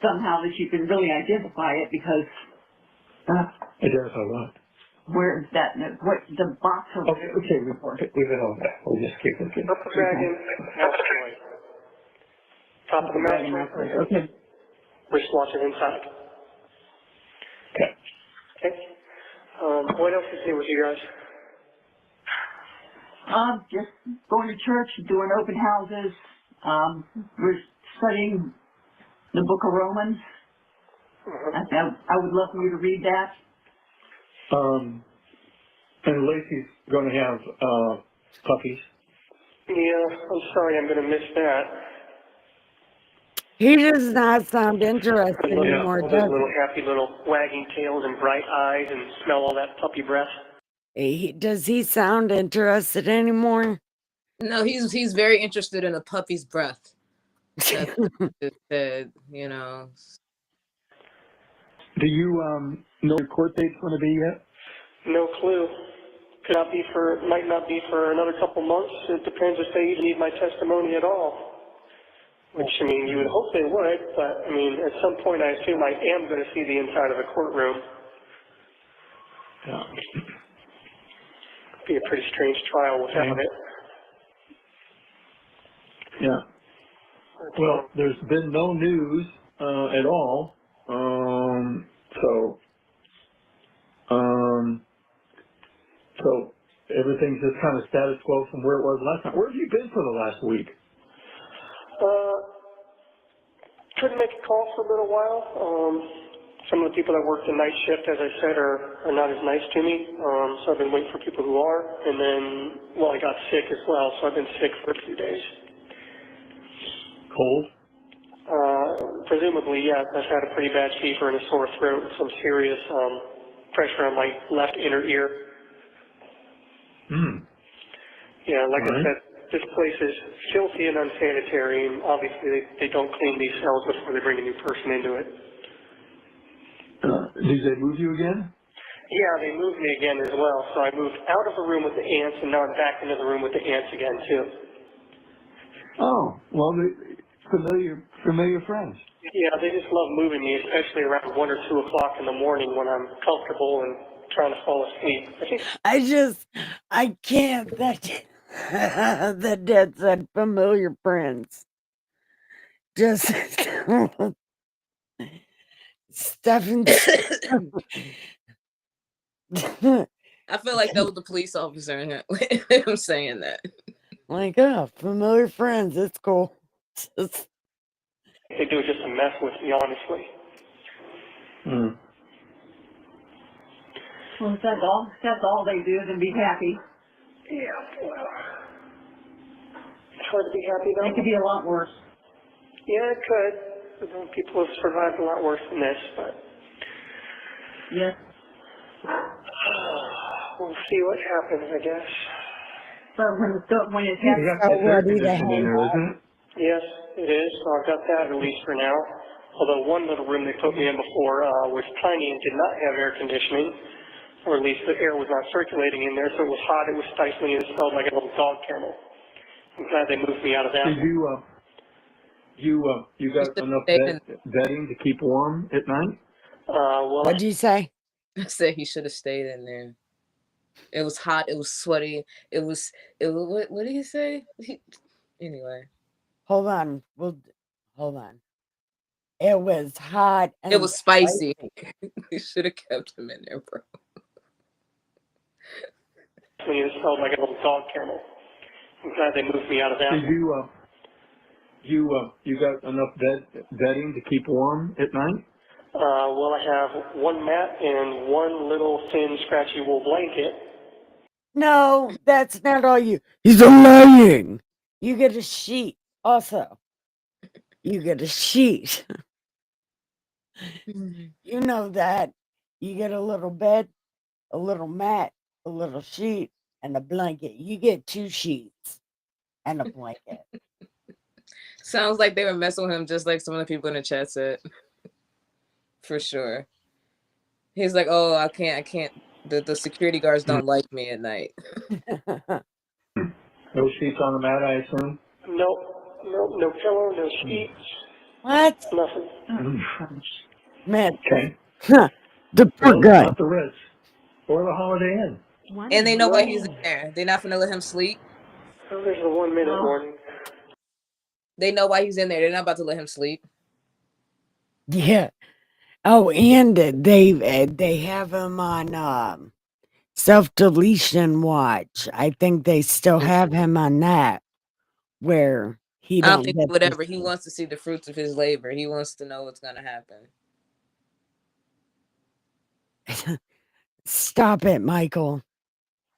somehow that you can really identify it because
Identify what?
where is that? What the box of
Okay, we've been over that. We'll just keep looking.
Upper Dragon, Mastroid. Top of the Mastroid.
Okay.
Wristwatch is inside.
Okay.
Okay. What else is new with you guys?
Just going to church, doing open houses. We're studying the Book of Romans. I would love for you to read that.
And Lacey's going to have puppies.
Yeah, I'm sorry, I'm going to miss that.
He does not sound interested
Look at
anymore,
all
does
those little happy little wagging tails and bright eyes and smell all that puppy breath.
he? Does he sound interested anymore?
No, he's very interested in a puppy's breath. That's what it said, you know.
Do you know your court date's going to be yet?
No clue. Might not be for another couple months. It depends if they even need my testimony at all. Which, I mean, you would hope they would, but, I mean, at some point I assume I am going to see the inside of the courtroom.
Yeah.
Be a pretty strange trial without it.
Yeah. Well, there's been no news at all. So everything's just kind of status quo from where it was last time. Where have you been for the last week?
Couldn't make a call for a little while. Some of the people that work the night shift, as I said, are not as nice to me. So I've been waiting for people who are. And then, well, I got sick as well, so I've been sick for a few days.
Cold?
Presumably, yes. I've had a pretty bad fever and a sore throat and some serious pressure on my left inner ear. Yeah, like I said, this place is filthy and unsanitary, and obviously they don't clean these cells before they bring a new person into it.
Did they move you again?
Yeah, they moved me again as well. So I moved out of the room with the ants, and now I'm back into the room with the ants again, too.
Oh, well, familiar friends.
Yeah, they just love moving me, especially around 1 or 2 o'clock in the morning when I'm comfortable and trying to fall asleep.
I can't. That dad said familiar friends. Just Stephen.
I feel like that was the police officer in him saying that.
Like, familiar friends. It's cool.
They do it just to mess with me, honestly.
Well, if that's all they do, then be happy.
Yeah, well, it's hard to be happy, though.
It could be a lot worse.
Yeah, it could. People have survived a lot worse than this, but
Yes.
we'll see what happens, I guess.
But when it
You
happens,
got
So
this air
ready to
conditioning in
hang
there,
up.
isn't it?
Yes, it is. So I've got that at least for now. Although one little room they put me in before was tiny and did not have air conditioning, or at least the air was not circulating in there, so it was hot, it was stifling, and it smelled like a little dog kennel. I'm glad they moved me out of that
Did
one.
you got
should've
enough
stayed in-
bedding to keep warm at night?
Well,
What'd you say?
I said he should have stayed in there. It was hot. It was sweaty. It was. What did he say? Anyway,
Hold on. Hold on. It was hot and
it was spicy. He should have kept him in there, bro.
it smelled like a little dog kennel. I'm glad they moved me out of that
Did
one.
you got enough bedding to keep warm at night?
Well, I have one mat and one little thin scratchy wool blanket.
No, that's not all you. He's lying. You get a sheet also. You get a sheet. You know that. You get a little bed, a little mat, a little sheet, and a blanket. You get 2 sheets and a blanket.
Sounds like they were messing with him, just like some of the people in the chat said. For sure. He's like, oh, I can't. The security guards don't like me at night.
No sheets on the mat, I assume?
No pillow, no sheets,
What?
nothing.
Man,
Okay.
the poor
Well,
guy.
not the Ritz. Or the Holiday Inn.
And they know why he's in there. They're not gonna let him sleep.
Oh, there's the 1 minute warning.
They know why he's in there. They're not about to let him sleep.
Yeah. Oh, and they have him on self-deletion watch. I think they still have him on that where he
I don't
don't
think
get
whatever. He wants to see the fruits of his labor. He wants to know what's gonna happen.
Stop it, Michael.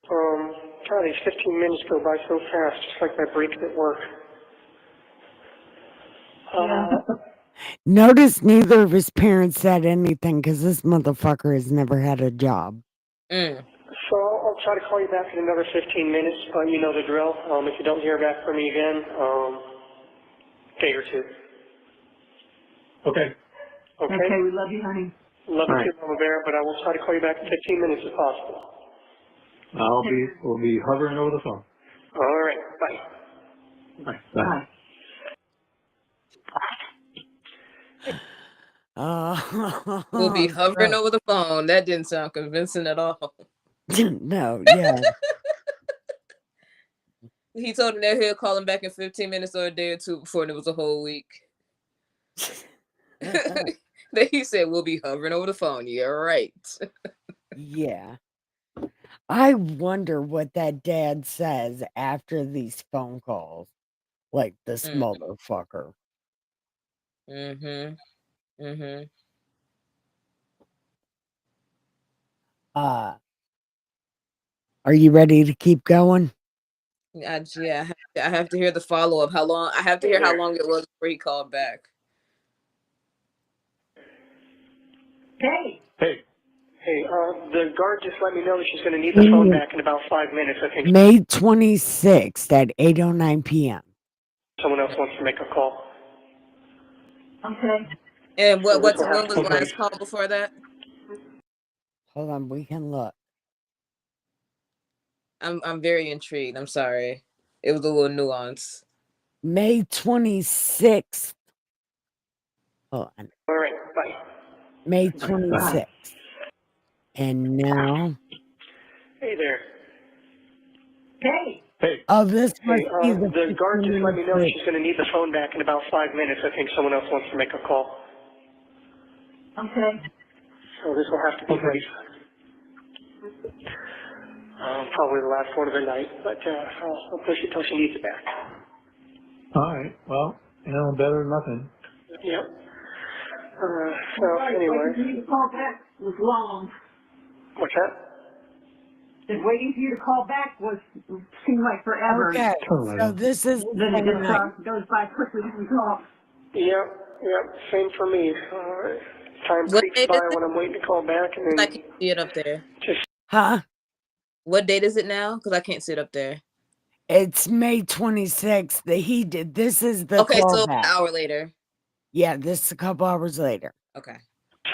God, these 15 minutes go by so fast, just like my break at work.
Notice neither of his parents said anything because this motherfucker has never had a job.
So I'll try to call you back in another 15 minutes, but you know the drill. If you don't hear back from me again, day or two.
Okay.
Okay?
we love you, honey.
Love
All
you
right.
too, Mama Bear, but I will try to call you back in 15 minutes if possible.
We'll be hovering over the phone.
All right, bye.
Bye.
We'll be hovering over the phone. That didn't sound convincing at all.
No, yeah.
He told him that he'll call him back in 15 minutes or a day or two before, and it was a whole week. Then he said, we'll be hovering over the phone. You're right.
Yeah. I wonder what that dad says after these phone calls. Like this motherfucker.
Mm-hmm. Mm-hmm.
Are you ready to keep going?
Yeah, I have to hear the follow-up. How long? I have to hear how long it was before he called back.
Hey.
Hey, the guard just let me know that she's going to need the phone back in about 5 minutes, I think.
May 26th at 8:09 p.m.
Someone else wants to make a call.
Okay.
And when was
Okay.
the last call before that?
Hold on, we can look.
I'm very intrigued. I'm sorry. It was a little nuance.
May 26th. Hold on.
All right, bye.
May 26th. And now.
Hey there.
Hey.
Oh, this must
Hey,
be
the guard just let me know that she's going to need the phone back in about 5 minutes. I think someone else wants to make a call.
Okay.
So this will have to be brief. Probably the last one of the night, but I'll push it till she needs it back.
All right. Well, better than nothing.
Yep. So anyway.
Waiting for you to call back was long.
What's that?
Just waiting for you to call back seemed like forever.
Okay, so this is
Then it goes by quickly when we talk.
Yep. same for me. Time
What
creeps
date
by
is it?
when I'm waiting to call back, and
I
then
can't see it up there.
just
Huh?
What date is it now? Because I can't see it up there.
It's May 26th. He did. This is the
Okay, so an
callback.
hour later.
Yeah, this is a couple hours later.
Okay.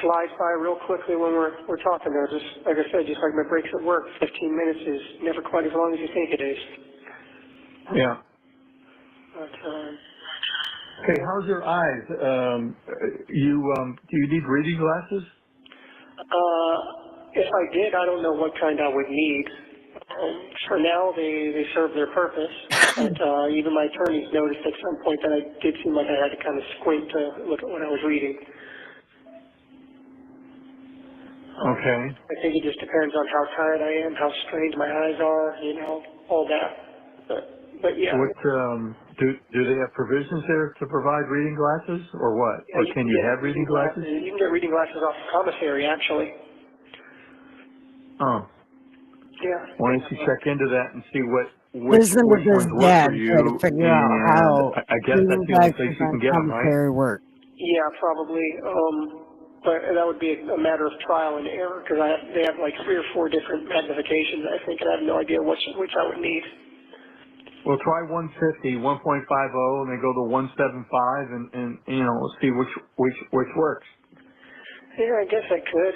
flies by real quickly when we're talking there. Just like I said, just like my breaks at work, 15 minutes is never quite as long as you think it is.
Yeah.
But
Okay, how's your eyes? Do you need reading glasses?
if I did, I don't know what kind I would need. For now, they serve their purpose. But even my attorneys noticed at some point that I did seem like I had to kind of squint to look at what I was reading.
Okay.
I think it just depends on how tired I am, how strained my eyes are, you know, all that. But yeah.
What do they have provisions there to provide reading glasses, or what?
Yeah,
Or can you have reading glasses?
You can get reading glasses off the commissary, actually.
Oh.
Yeah.
Why don't you check into that and see which
Listen to this
ones work
dad
for you?
try to figure out
And
how
I guess that's the only place you can get them, right?
commissary work.
Yeah, probably. But that would be a matter of trial and error because they have like 3 or 4 different magnifications, I think, and I have no idea which I would need.
Well, try 150, 1.50, and then go to 175, and you know, see which works.
Yeah, I guess I could.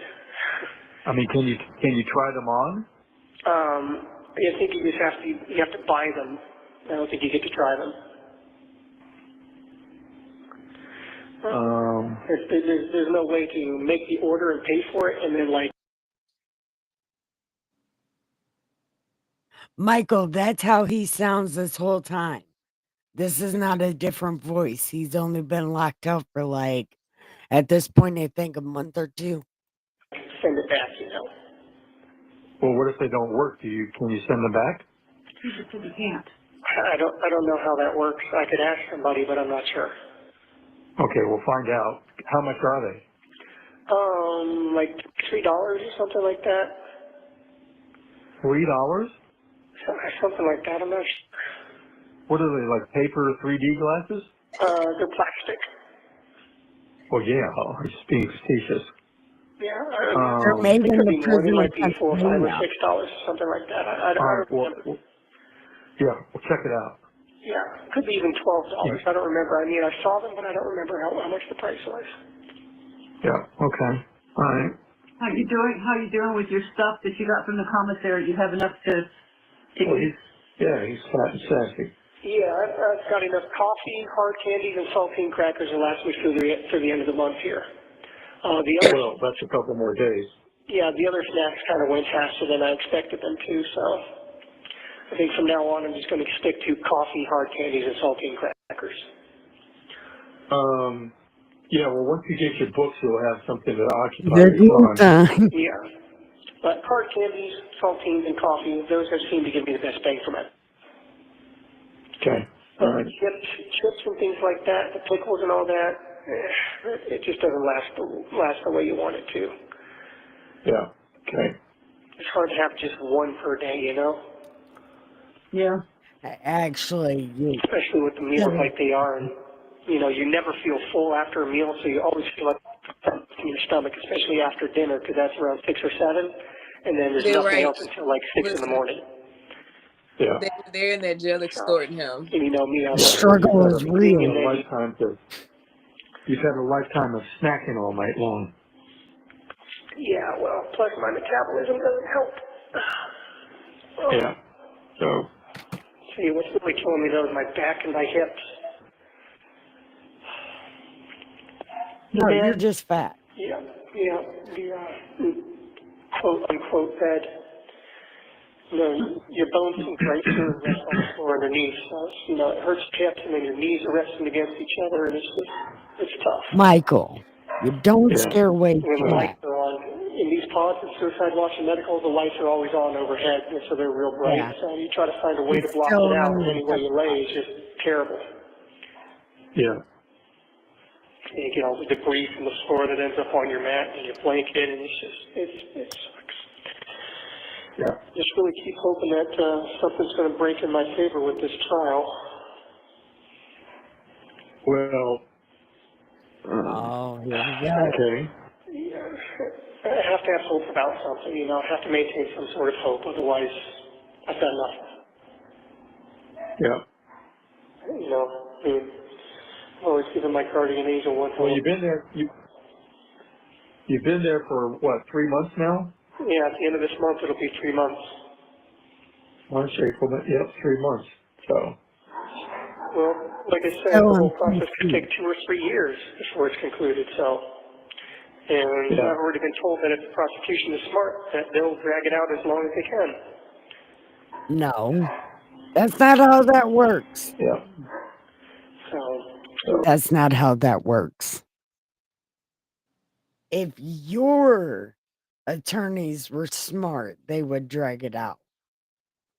I mean, can you try them on?
I think you have to buy them. I don't think you get to try them. There's no way to make the order and pay for it and then like.
Michael, that's how he sounds this whole time. This is not a different voice. He's only been locked up for like, at this point, I think a month or 2.
Send it back, you know.
Well, what if they don't work? Can you send them back?
He just said he can't.
I don't know how that works. I could ask somebody, but I'm not sure.
Okay, we'll find out. How much are they?
Like $3 or something like that.
$3?
Something like that. I'm not sure.
What are they, like paper 3D glasses?
They're plastic.
Well, yeah, I'm just being facetious.
Yeah,
They're made
it
in
could
the
be more. They
prison
might
of
be $4 or $5 or
Pennsylvania.
$6, something like that. I
All right,
don't remember.
well, yeah, we'll check it out.
Yeah, it could be even $12. I don't remember. I mean, I saw them, but I don't remember how much the price was.
Yeah, okay. All right.
How you doing with your stuff that you got from the commissary? You have enough to
Well,
eat?
he's fat and sassy.
Yeah, I've got enough coffee, hard candies, and saltine crackers to last me through the end of the month here.
Well, that's a couple more days.
Yeah, the other snacks kind of went faster than I expected them to, so I think from now on I'm just going to stick to coffee, hard candies, and saltine crackers.
Yeah, well, once you get your books, you'll have something to occupy
They're
your time.
Yeah. But hard candies, saltines, and coffee, those have seemed to give me the best bang for my.
Okay, all right.
Chips and things like that, the pickles and all that, it just doesn't last the way you want it to.
Yeah, okay.
It's hard to have just one per day, you know?
Yeah.
Actually,
Especially with the meals like they are, and you know, you never feel full after a meal, so you always feel like in your stomach, especially after dinner, because that's around 6 or 7, and then there's
You're
nothing
right.
else until like 6 in the morning.
Yeah.
They're in that jail extorting him.
And you know me, I'm
the struggle is real.
You've had a lifetime of snacking all night long.
Yeah, well, plus my metabolism doesn't help. Oh.
Yeah. So.
See, what's really killing me though is my back and my hips.
No, you're just fat.
Yeah, the quote unquote bed. Your bones seem right to rest on the floor underneath. So, you know, it hurts hips and then your knees are resting against each other and it's tough.
Michael, you don't scare away
When the
cat.
lights are on, in these pods at Suicide Watch and Medical, the lights are always on overhead, and so they're real bright.
Yeah.
So you try to find a way to block
still
it out,
in
and any way you lay is just terrible.
Yeah.
And you get all the debris from the floor that ends up on your mat and your blanket, and it sucks.
Yeah.
Just really keep hoping that something's going to break in my favor with this trial.
Well,
Oh, here we go.
Okay.
Yeah, I have to have hope about something, you know, I have to maintain some sort of hope, otherwise I've got nothing.
Yeah.
You know, I mean, I've always given my guardian angel one
Well,
hope.
you've been there. You've been there for what? 3 months now?
Yeah, at the end of this month, it'll be 3 months.
March, April. Yep, 3 months. So.
Well, like I said,
So
the whole
I'm
process could take
confused.
2 or 3 years before it's concluded, so. And
Yeah.
I've already been told that if the prosecution is smart, that they'll drag it out as long as they can.
No, that's not how that works.
Yeah.
So,
That's not how that works. If your attorneys were smart, they would drag it out.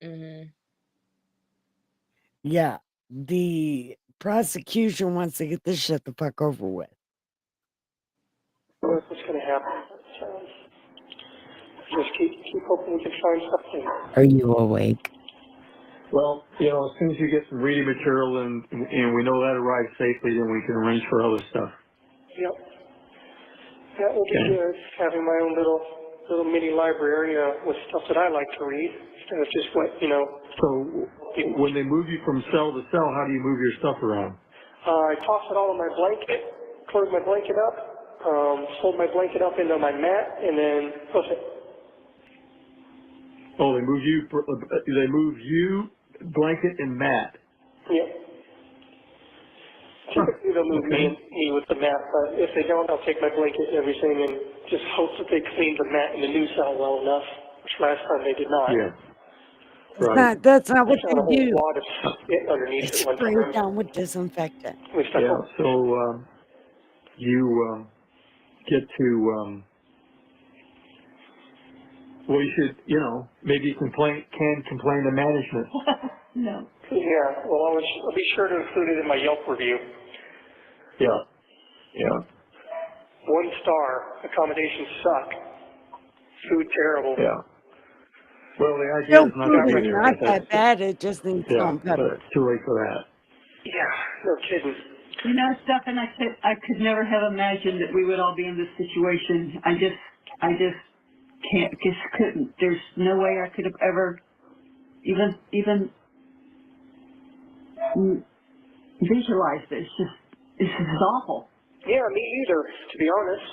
Mm-hmm.
Yeah, the prosecution wants to get this shit the fuck over with.
that's what's going to happen. So, just keep hoping we can find something.
Are you awake?
Well, you know, as soon as you get some reading material and we know that arrives safely, then we can arrange for other stuff.
Yep. That will be
Okay.
good, having my own little mini library with stuff that I like to read, instead of just what, you know.
So when they move you from cell to cell, how do you move your stuff around?
I toss it all in my blanket, close my blanket up, fold my blanket up into my mat, and then push it.
Oh, they move you, blanket and mat.
Yep. Typically they'll move
Okay.
me with the mat, but if they don't, I'll take my blanket and everything and just hope that they clean the mat in the new cell well enough, which last time they did not.
Yeah. Right.
That's not what
I found a
they
whole
do.
wad of spit underneath
It's
it one
sprayed
time.
down with disinfectant.
At least I
Yeah.
hope.
So you get to well, you should, you know, maybe complain to management.
No.
Yeah, well, I'll be sure to include it in my Yelp review.
Yeah. Yeah.
1 star, accommodations suck, food terrible.
Yeah. Well, the idea
Still
is not
food
to
is
be there,
not
but
that bad. It just needs salt
yeah,
and
but
pepper.
it's too late for that.
Yeah, no kidding.
You know, Stefan, I could never have imagined that we would all be in this situation. I just couldn't. There's no way I could have ever even visualized this. This is awful.
Yeah, me either, to be honest.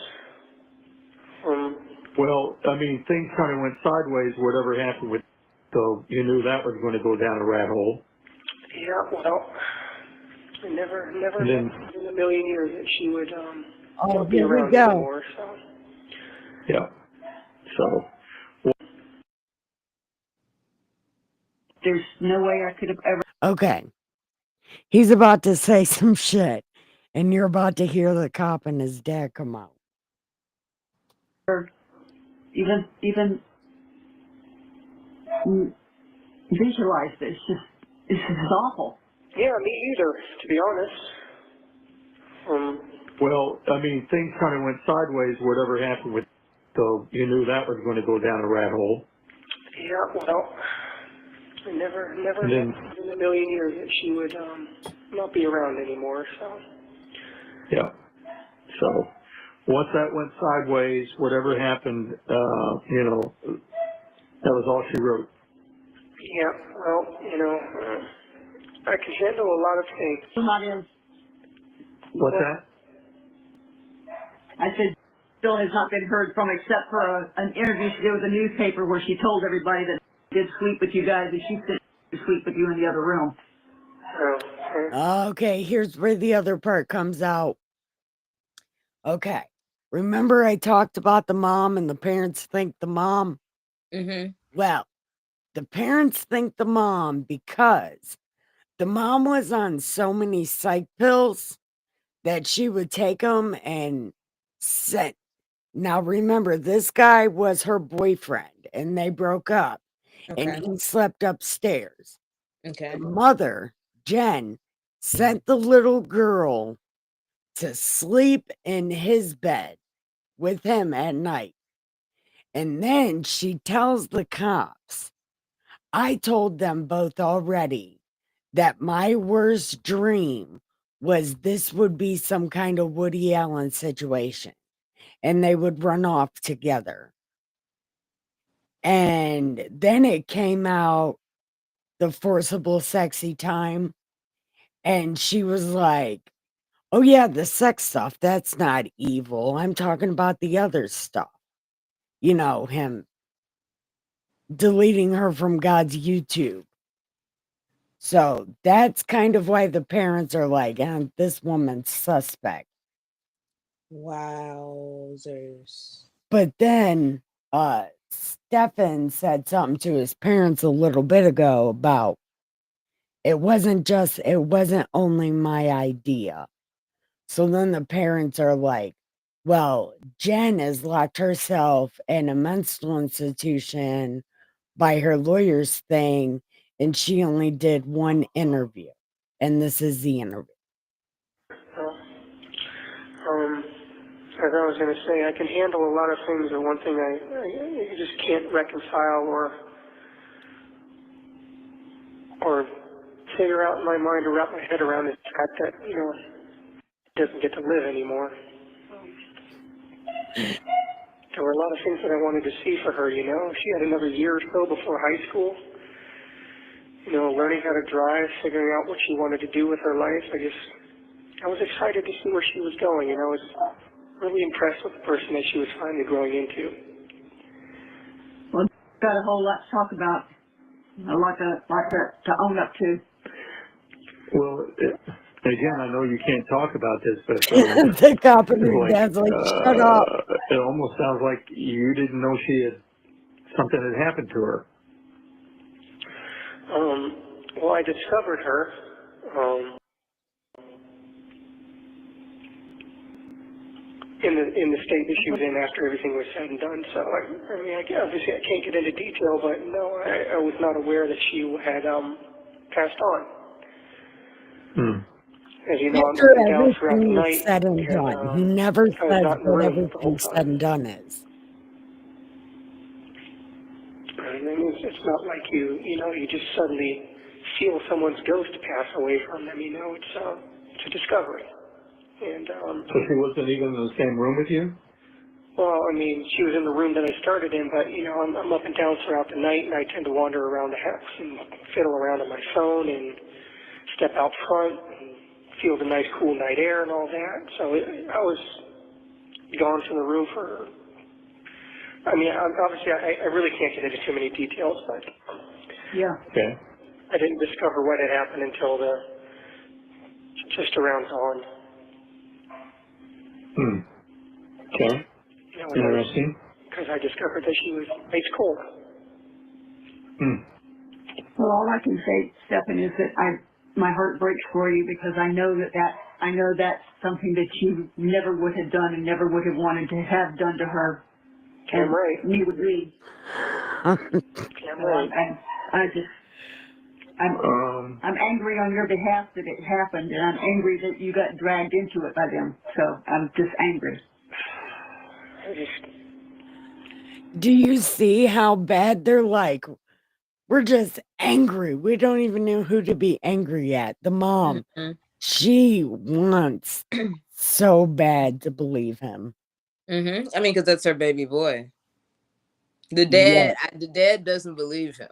Well, I mean, things kind of went sideways, whatever happened with, so you knew that was going to go down a rat hole.
Yeah, well, I never
And then,
in a million years that she would
Oh,
not be
here we
around
go.
anymore, so.
yeah. So,
There's no way I could have ever.
Okay. He's about to say some shit, and you're about to hear the cop and his dad come out.
Even visualize this. This is awful.
Yeah, me either, to be honest.
well, I mean, things kind of went sideways, whatever happened with, so you knew that was going to go down a rat hole.
Yeah, well, I never
And then,
in a million years that she would not be around anymore, so.
yeah. So, once that went sideways, whatever happened, you know, that was all she wrote.
Yeah, well, you know, I can handle a lot of things.
Not in.
What's that?
I said, Bill has not been heard from except for an interview she did with a newspaper where she told everybody that she did sleep with you guys and she said to sleep with you in the other room.
Okay, here's where the other part comes out. Okay. Remember I talked about the mom and the parents think the mom?
Mm-hmm.
Well, the parents think the mom because the mom was on so many psych pills that she would take them and sent. Now remember, this guy was her boyfriend and they broke up and
Okay.
he slept upstairs.
Okay.
The mother, Jen, sent the little girl to sleep in his bed with him at night. And then she tells the cops, I told them both already that my worst dream was this would be some kind of Woody Allen situation, and they would run off together. And then it came out, the forcible sexy time, and she was like, oh yeah, the sex stuff, that's not evil. I'm talking about the other stuff. You know, him deleting her from God's YouTube. So that's kind of why the parents are like, this woman's suspect.
Wowzers.
But then Stefan said something to his parents a little bit ago about it wasn't only my idea. So then the parents are like, well, Jen has locked herself in a mental institution by her lawyer's thing, and she only did one interview. And this is the interview.
As I was going to say, I can handle a lot of things, but one thing I just can't reconcile or figure out in my mind or wrap my head around is the fact that, he doesn't get to live anymore. There were a lot of things that I wanted to see for her, She had another year or so before high school. Learning how to drive, figuring out what she wanted to do with her life. I was excited to see where she was going, I was really impressed with the person that she was finally growing into.
Well, got a whole lot to talk about, a lot to own up to.
Well, again, I know you can't talk about this, but
The cop and her dad's like, shut up.
it almost sounds like you didn't know something had happened to her.
Well, I discovered her, in the state that she was in after everything was said and done. So, obviously I can't get into detail, but no, I was not aware that she had passed on. As you know, I'm
After
up and down throughout the
everything
night.
is said and done, he never
I was
says
not in the
what
room the whole
everything said
time.
and done is.
And it's not like you just suddenly feel someone's ghost pass away from them. It's a discovery. And
So she wasn't even in the same room with you?
well, she was in the room that I started in, but I'm up and down throughout the night, and I tend to wander around the house and fiddle around on my phone and step out front and feel the nice cool night air and all that. So I was gone from the room for. Obviously, I really can't get into too many details, but
Yeah.
Okay.
I didn't discover what had happened until just around dawn.
Okay. Interesting.
Because I discovered that she was ice cold.
Well, all I can say, Stephan, is that my heart breaks for you because I know that's something that you never would have done and never would have wanted to have done to her.
Damn right.
Neither would we.
Damn right.
I'm angry on your behalf that it happened, and I'm angry that you got dragged into it by them. So I'm just angry.
Do you see how bad they're like? We're just angry. We don't even know who to be angry at. The mom, she wants so bad to believe him.
Because that's her baby boy. The dad doesn't believe him,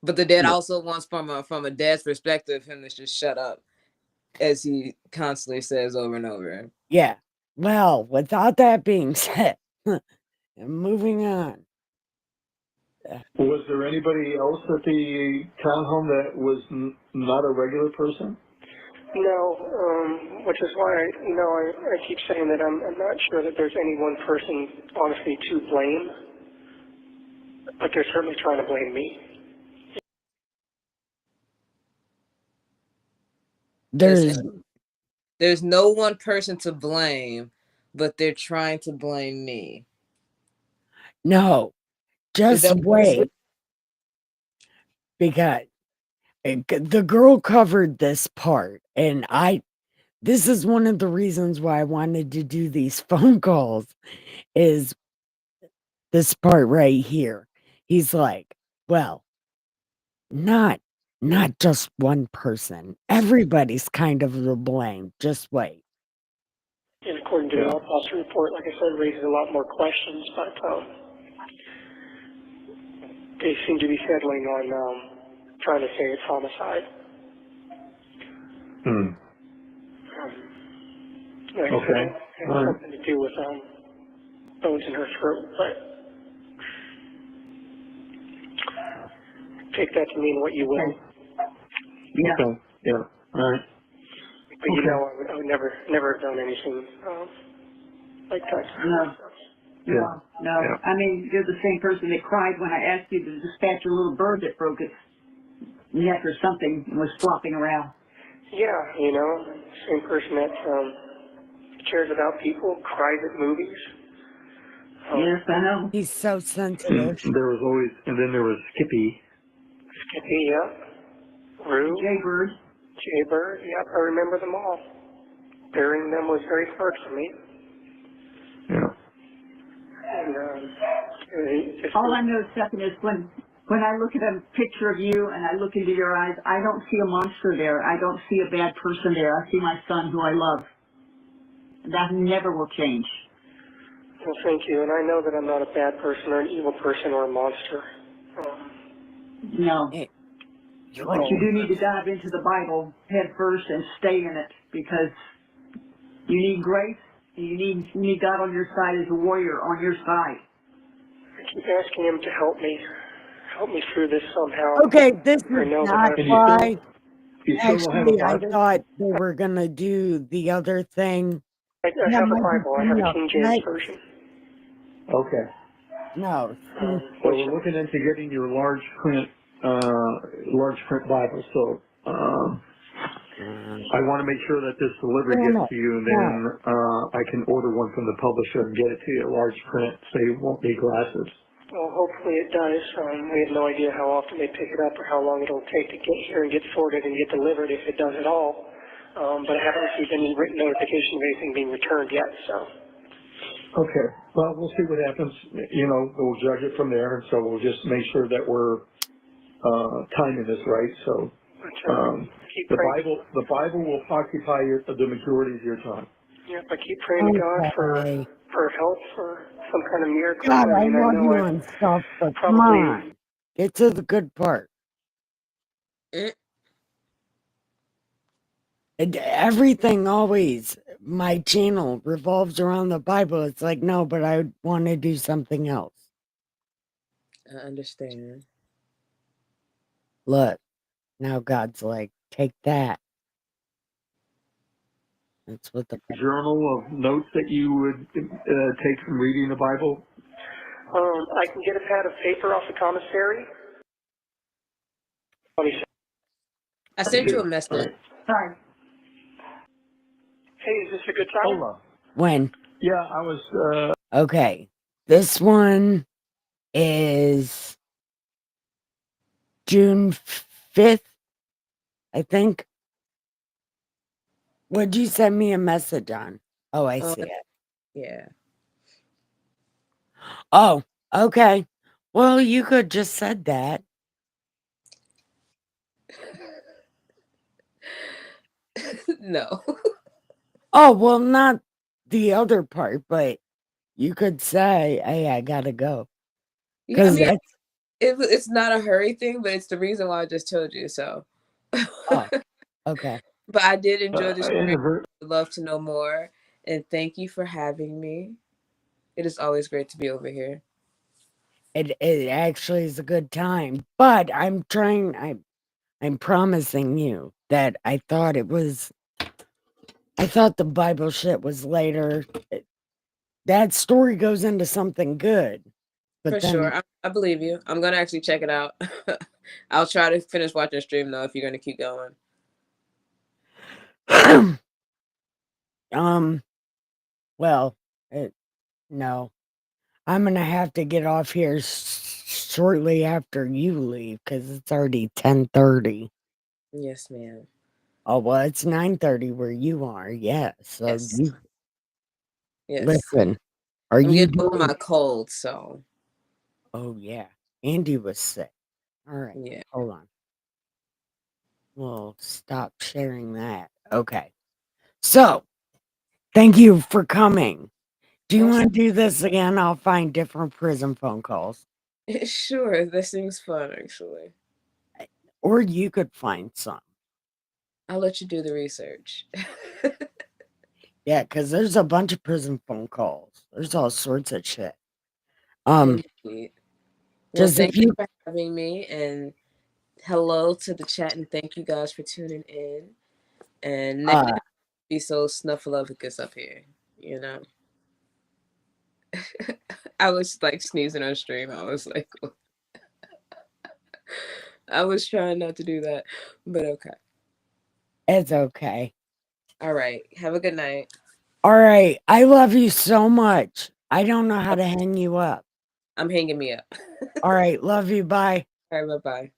but the dad also wants, from a dad's perspective, him to just shut up, as he constantly says over and over.
Yeah. Well, without that being said, moving on.
Was there anybody else at the townhome that was not a regular person?
No, which is why I keep saying that I'm not sure that there's any one person, honestly, to blame. But they're certainly trying to blame me.
There's no one person to blame, but they're trying to blame me.
No, just wait. Because the girl covered this part, and this is one of the reasons why I wanted to do these phone calls, is this part right here. He's like, well, not not just one person. Everybody's kind of to blame. Just wait.
And according to the autopsy report, like I said, raises a lot more questions, but they seem to be settling on trying to say it's homicide. Like I said, it has something to do with bones in her throat, but take that to mean what you will.
Yeah.
Okay. Yeah. All right.
But you know, I would never have done anything like that.
No.
Yeah.
No.
Yeah.
I mean, you're the same person that cried when I asked you to dispatch a little bird that broke its neck or something and was flopping around.
Yeah, you know, same person that cares about people, cries at movies.
Yes, I know.
He's so sensitive.
There was always, and then there was Skippy.
Skippy, yeah. Rue.
Jaybird.
Jaybird, yep, I remember them all. Burying them was very hard for me.
Yeah.
And
All I know, Stephen, is when I look at a picture of you and I look into your eyes, I don't see a monster there. I don't see a bad person there. I see my son who I love. That never will change.
well, thank you, and I know that I'm not a bad person or an evil person or a monster.
No.
Hey,
But you do need to dive into the Bible head first and stay in it, because you need grace and you need God on your side as a warrior on your side.
I keep asking him to help me through this somehow.
Okay, this is
I know
not
that
why.
You still don't have a
Actually, I
Bible?
thought they were gonna do the other thing.
I
Yeah,
have a
my-
Bible. I have a
no,
King James version.
Okay.
No.
So we're looking into getting your large print Bible. So I want to make sure that this delivery gets to you, and then I can order one from the publisher and get it to you, large print, so you won't need glasses.
Well, hopefully it does. We have no idea how often they pick it up or how long it'll take to get here and get sorted and get delivered, if it does at all. But I haven't received any written notification of anything being returned yet, so.
Okay. Well, we'll see what happens. You know, we'll judge it from there. And so we'll just make sure that we're timing this right. So
Keep praying.
the Bible will occupy the majority of your time.
Yep, I keep praying to God for help, for some kind of miracle.
God, I
mean,
love
know
you
I
and stuff, but come
probably-
on. Get to the good part. And everything always, my channel revolves around the Bible. It's like, no, but I want to do something else.
I understand.
Look, now God's like, take that. That's what the
Journal of notes that you would take from reading the Bible.
I can get a pad of paper off the commissary.
I sent you a message.
Sorry.
Hey, is this a good time?
Hold on.
when.
Yeah, I was.
Okay, this one is June 5th, I think. Would you send me a message on? Oh, I see it.
Yeah.
Oh, okay. Well, you could just said that.
No.
Oh, well, not the other part, but you could say, hey, I gotta go.
Yeah, I
Because
mean, it's not a hurry thing, but it's the reason why I just told you. So.
oh, okay.
But I did enjoy this.
I
Would love to know more, and thank you for having me. It is always great to be over here.
It actually is a good time, but I'm promising you that I thought the Bible shit was later. That story goes into something good. But
For sure. I believe you. I'm going to actually check it out. I'll try to finish watching the stream though, if you're going to keep going.
Well, no. I'm going to have to get off here shortly after you leave because it's already 10:30.
Yes, ma'am.
Oh, well, it's 9:30 where you are. Yeah. So
Yes. Yes.
Listen,
I'm getting over my cold, so.
Oh, yeah. Andy was sick. All right.
Yeah.
Hold on. Well, stop sharing that. Okay. So, thank you for coming. Do you want to do this again? I'll find different prison phone calls.
Sure, this seems fun actually.
Or you could find some.
I'll let you do the research.
Yeah, because there's a bunch of prison phone calls. There's all sorts of shit.
Indeed. Well,
Just if
thank you
you
for having me, and hello to the chat, and thank you guys for tuning in. And next time, be so snuffleupagus up here, you know. I was like sneezing on stream. I was like, I was trying not to do that, but okay.
it's okay.
All right. Have a good night.
All right. I love you so much. I don't know how to hang you up.
I'm hanging me up.
All right. Love you. Bye.
All right. Bye-bye.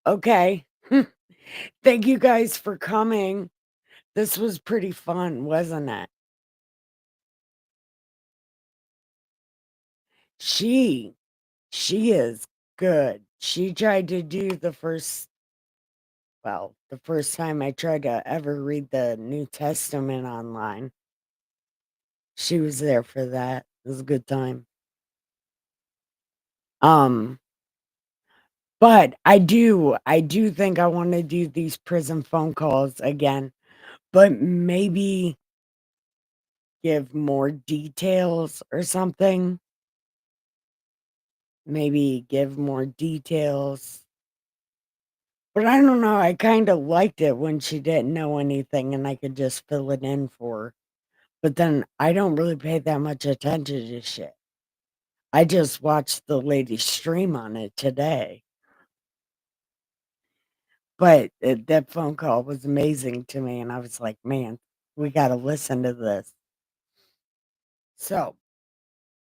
Okay. Thank you guys for coming. This was pretty fun, wasn't it? She is good. She tried to do the first time I tried to ever read the New Testament online. She was there for that. It was a good time. But I do think I want to do these prison phone calls again, but maybe give more details or something. Maybe give more details. But I don't know, I kind of liked it when she didn't know anything and I could just fill it in for her. But then I don't really pay that much attention to shit. I just watched the lady stream on it today. But that phone call was amazing to me, and I was like, man, we got to listen to this. So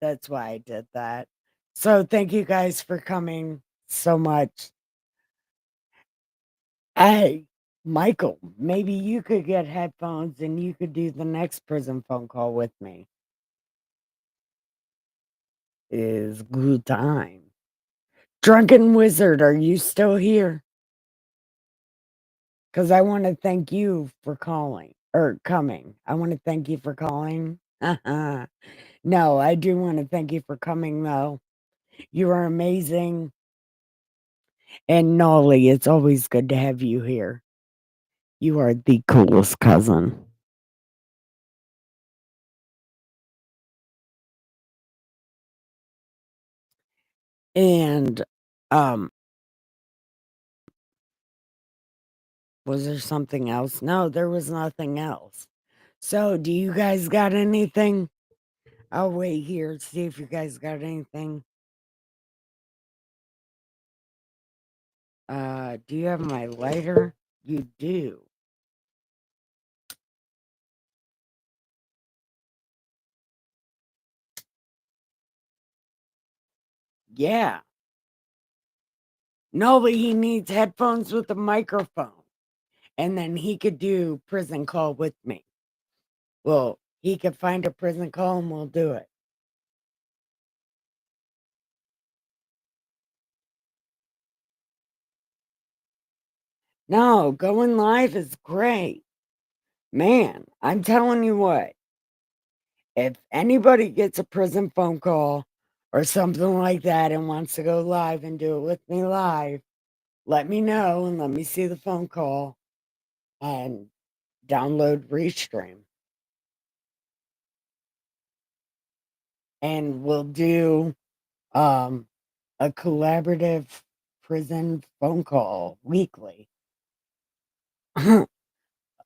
that's why I did that. So thank you guys for coming so much. Hey, Michael, maybe you could get headphones and you could do the next prison phone call with me. Is good time. Drunken Wizard, are you still here? Because I want to thank you for calling or coming. I want to thank you for calling. No, I do want to thank you for coming, though. You are amazing. And Nolly, it's always good to have you here. You are the coolest cousin. And was there something else? No, there was nothing else. So, do you guys got anything? I'll wait here to see if you guys got anything. Do you have my lighter? You do. Yeah. No, but he needs headphones with a microphone. And then he could do prison call with me. Well, he could find a prison call and we'll do it. No, going live is great. Man, I'm telling you what. If anybody gets a prison phone call or something like that and wants to go live and do it with me live, let me know and let me see the phone call and download Restream. And we'll do a collaborative prison phone call weekly.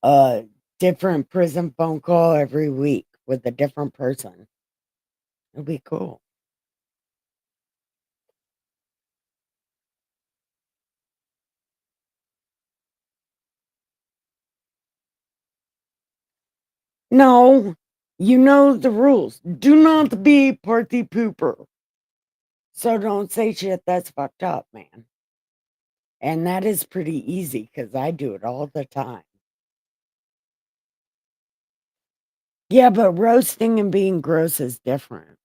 A different prison phone call every week with a different person. It'll be cool. No, you know the rules. Do not be party pooper. So don't say shit that's fucked up, man. And that is pretty easy because I do it all the time. Yeah, but roasting and being gross is different.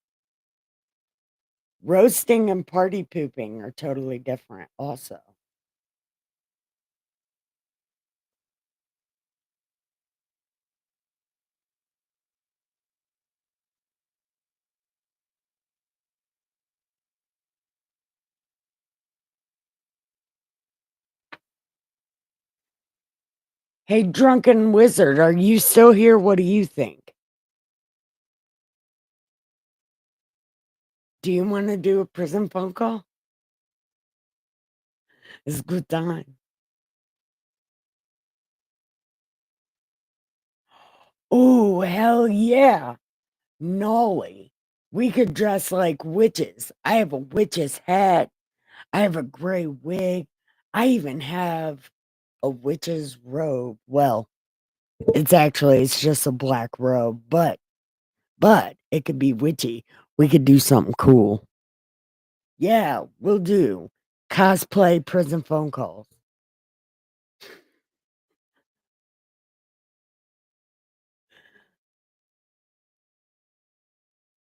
Roasting and party pooping are totally different also. Hey, drunken wizard, are you still here? What do you think? Do you want to do a prison phone call? It's a good time. Oh, hell yeah. Nolly. We could dress like witches. I have a witch's hat. I have a gray wig. I even have a witch's robe. Well, it's just a black robe, but it could be witchy. We could do something cool. Yeah, we'll do cosplay prison phone calls.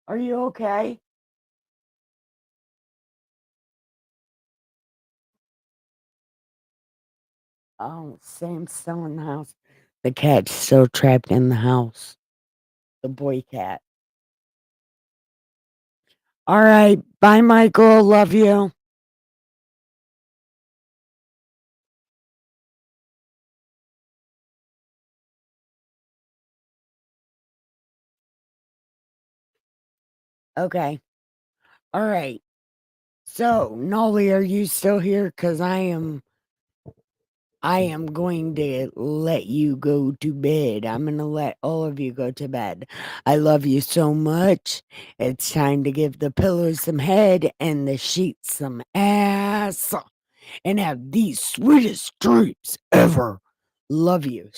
Are you okay? Oh, Sam's still in the house. The cat's still trapped in the house. The boy cat. All right. Bye, Michael. Love you. Okay. All right. So, Nolly, are you still here? Because I am going to let you go to bed. I'm going to let all of you go to bed. I love you so much. It's time to give the pillows some head and the sheets some ass and have the sweetest dreams ever. Love you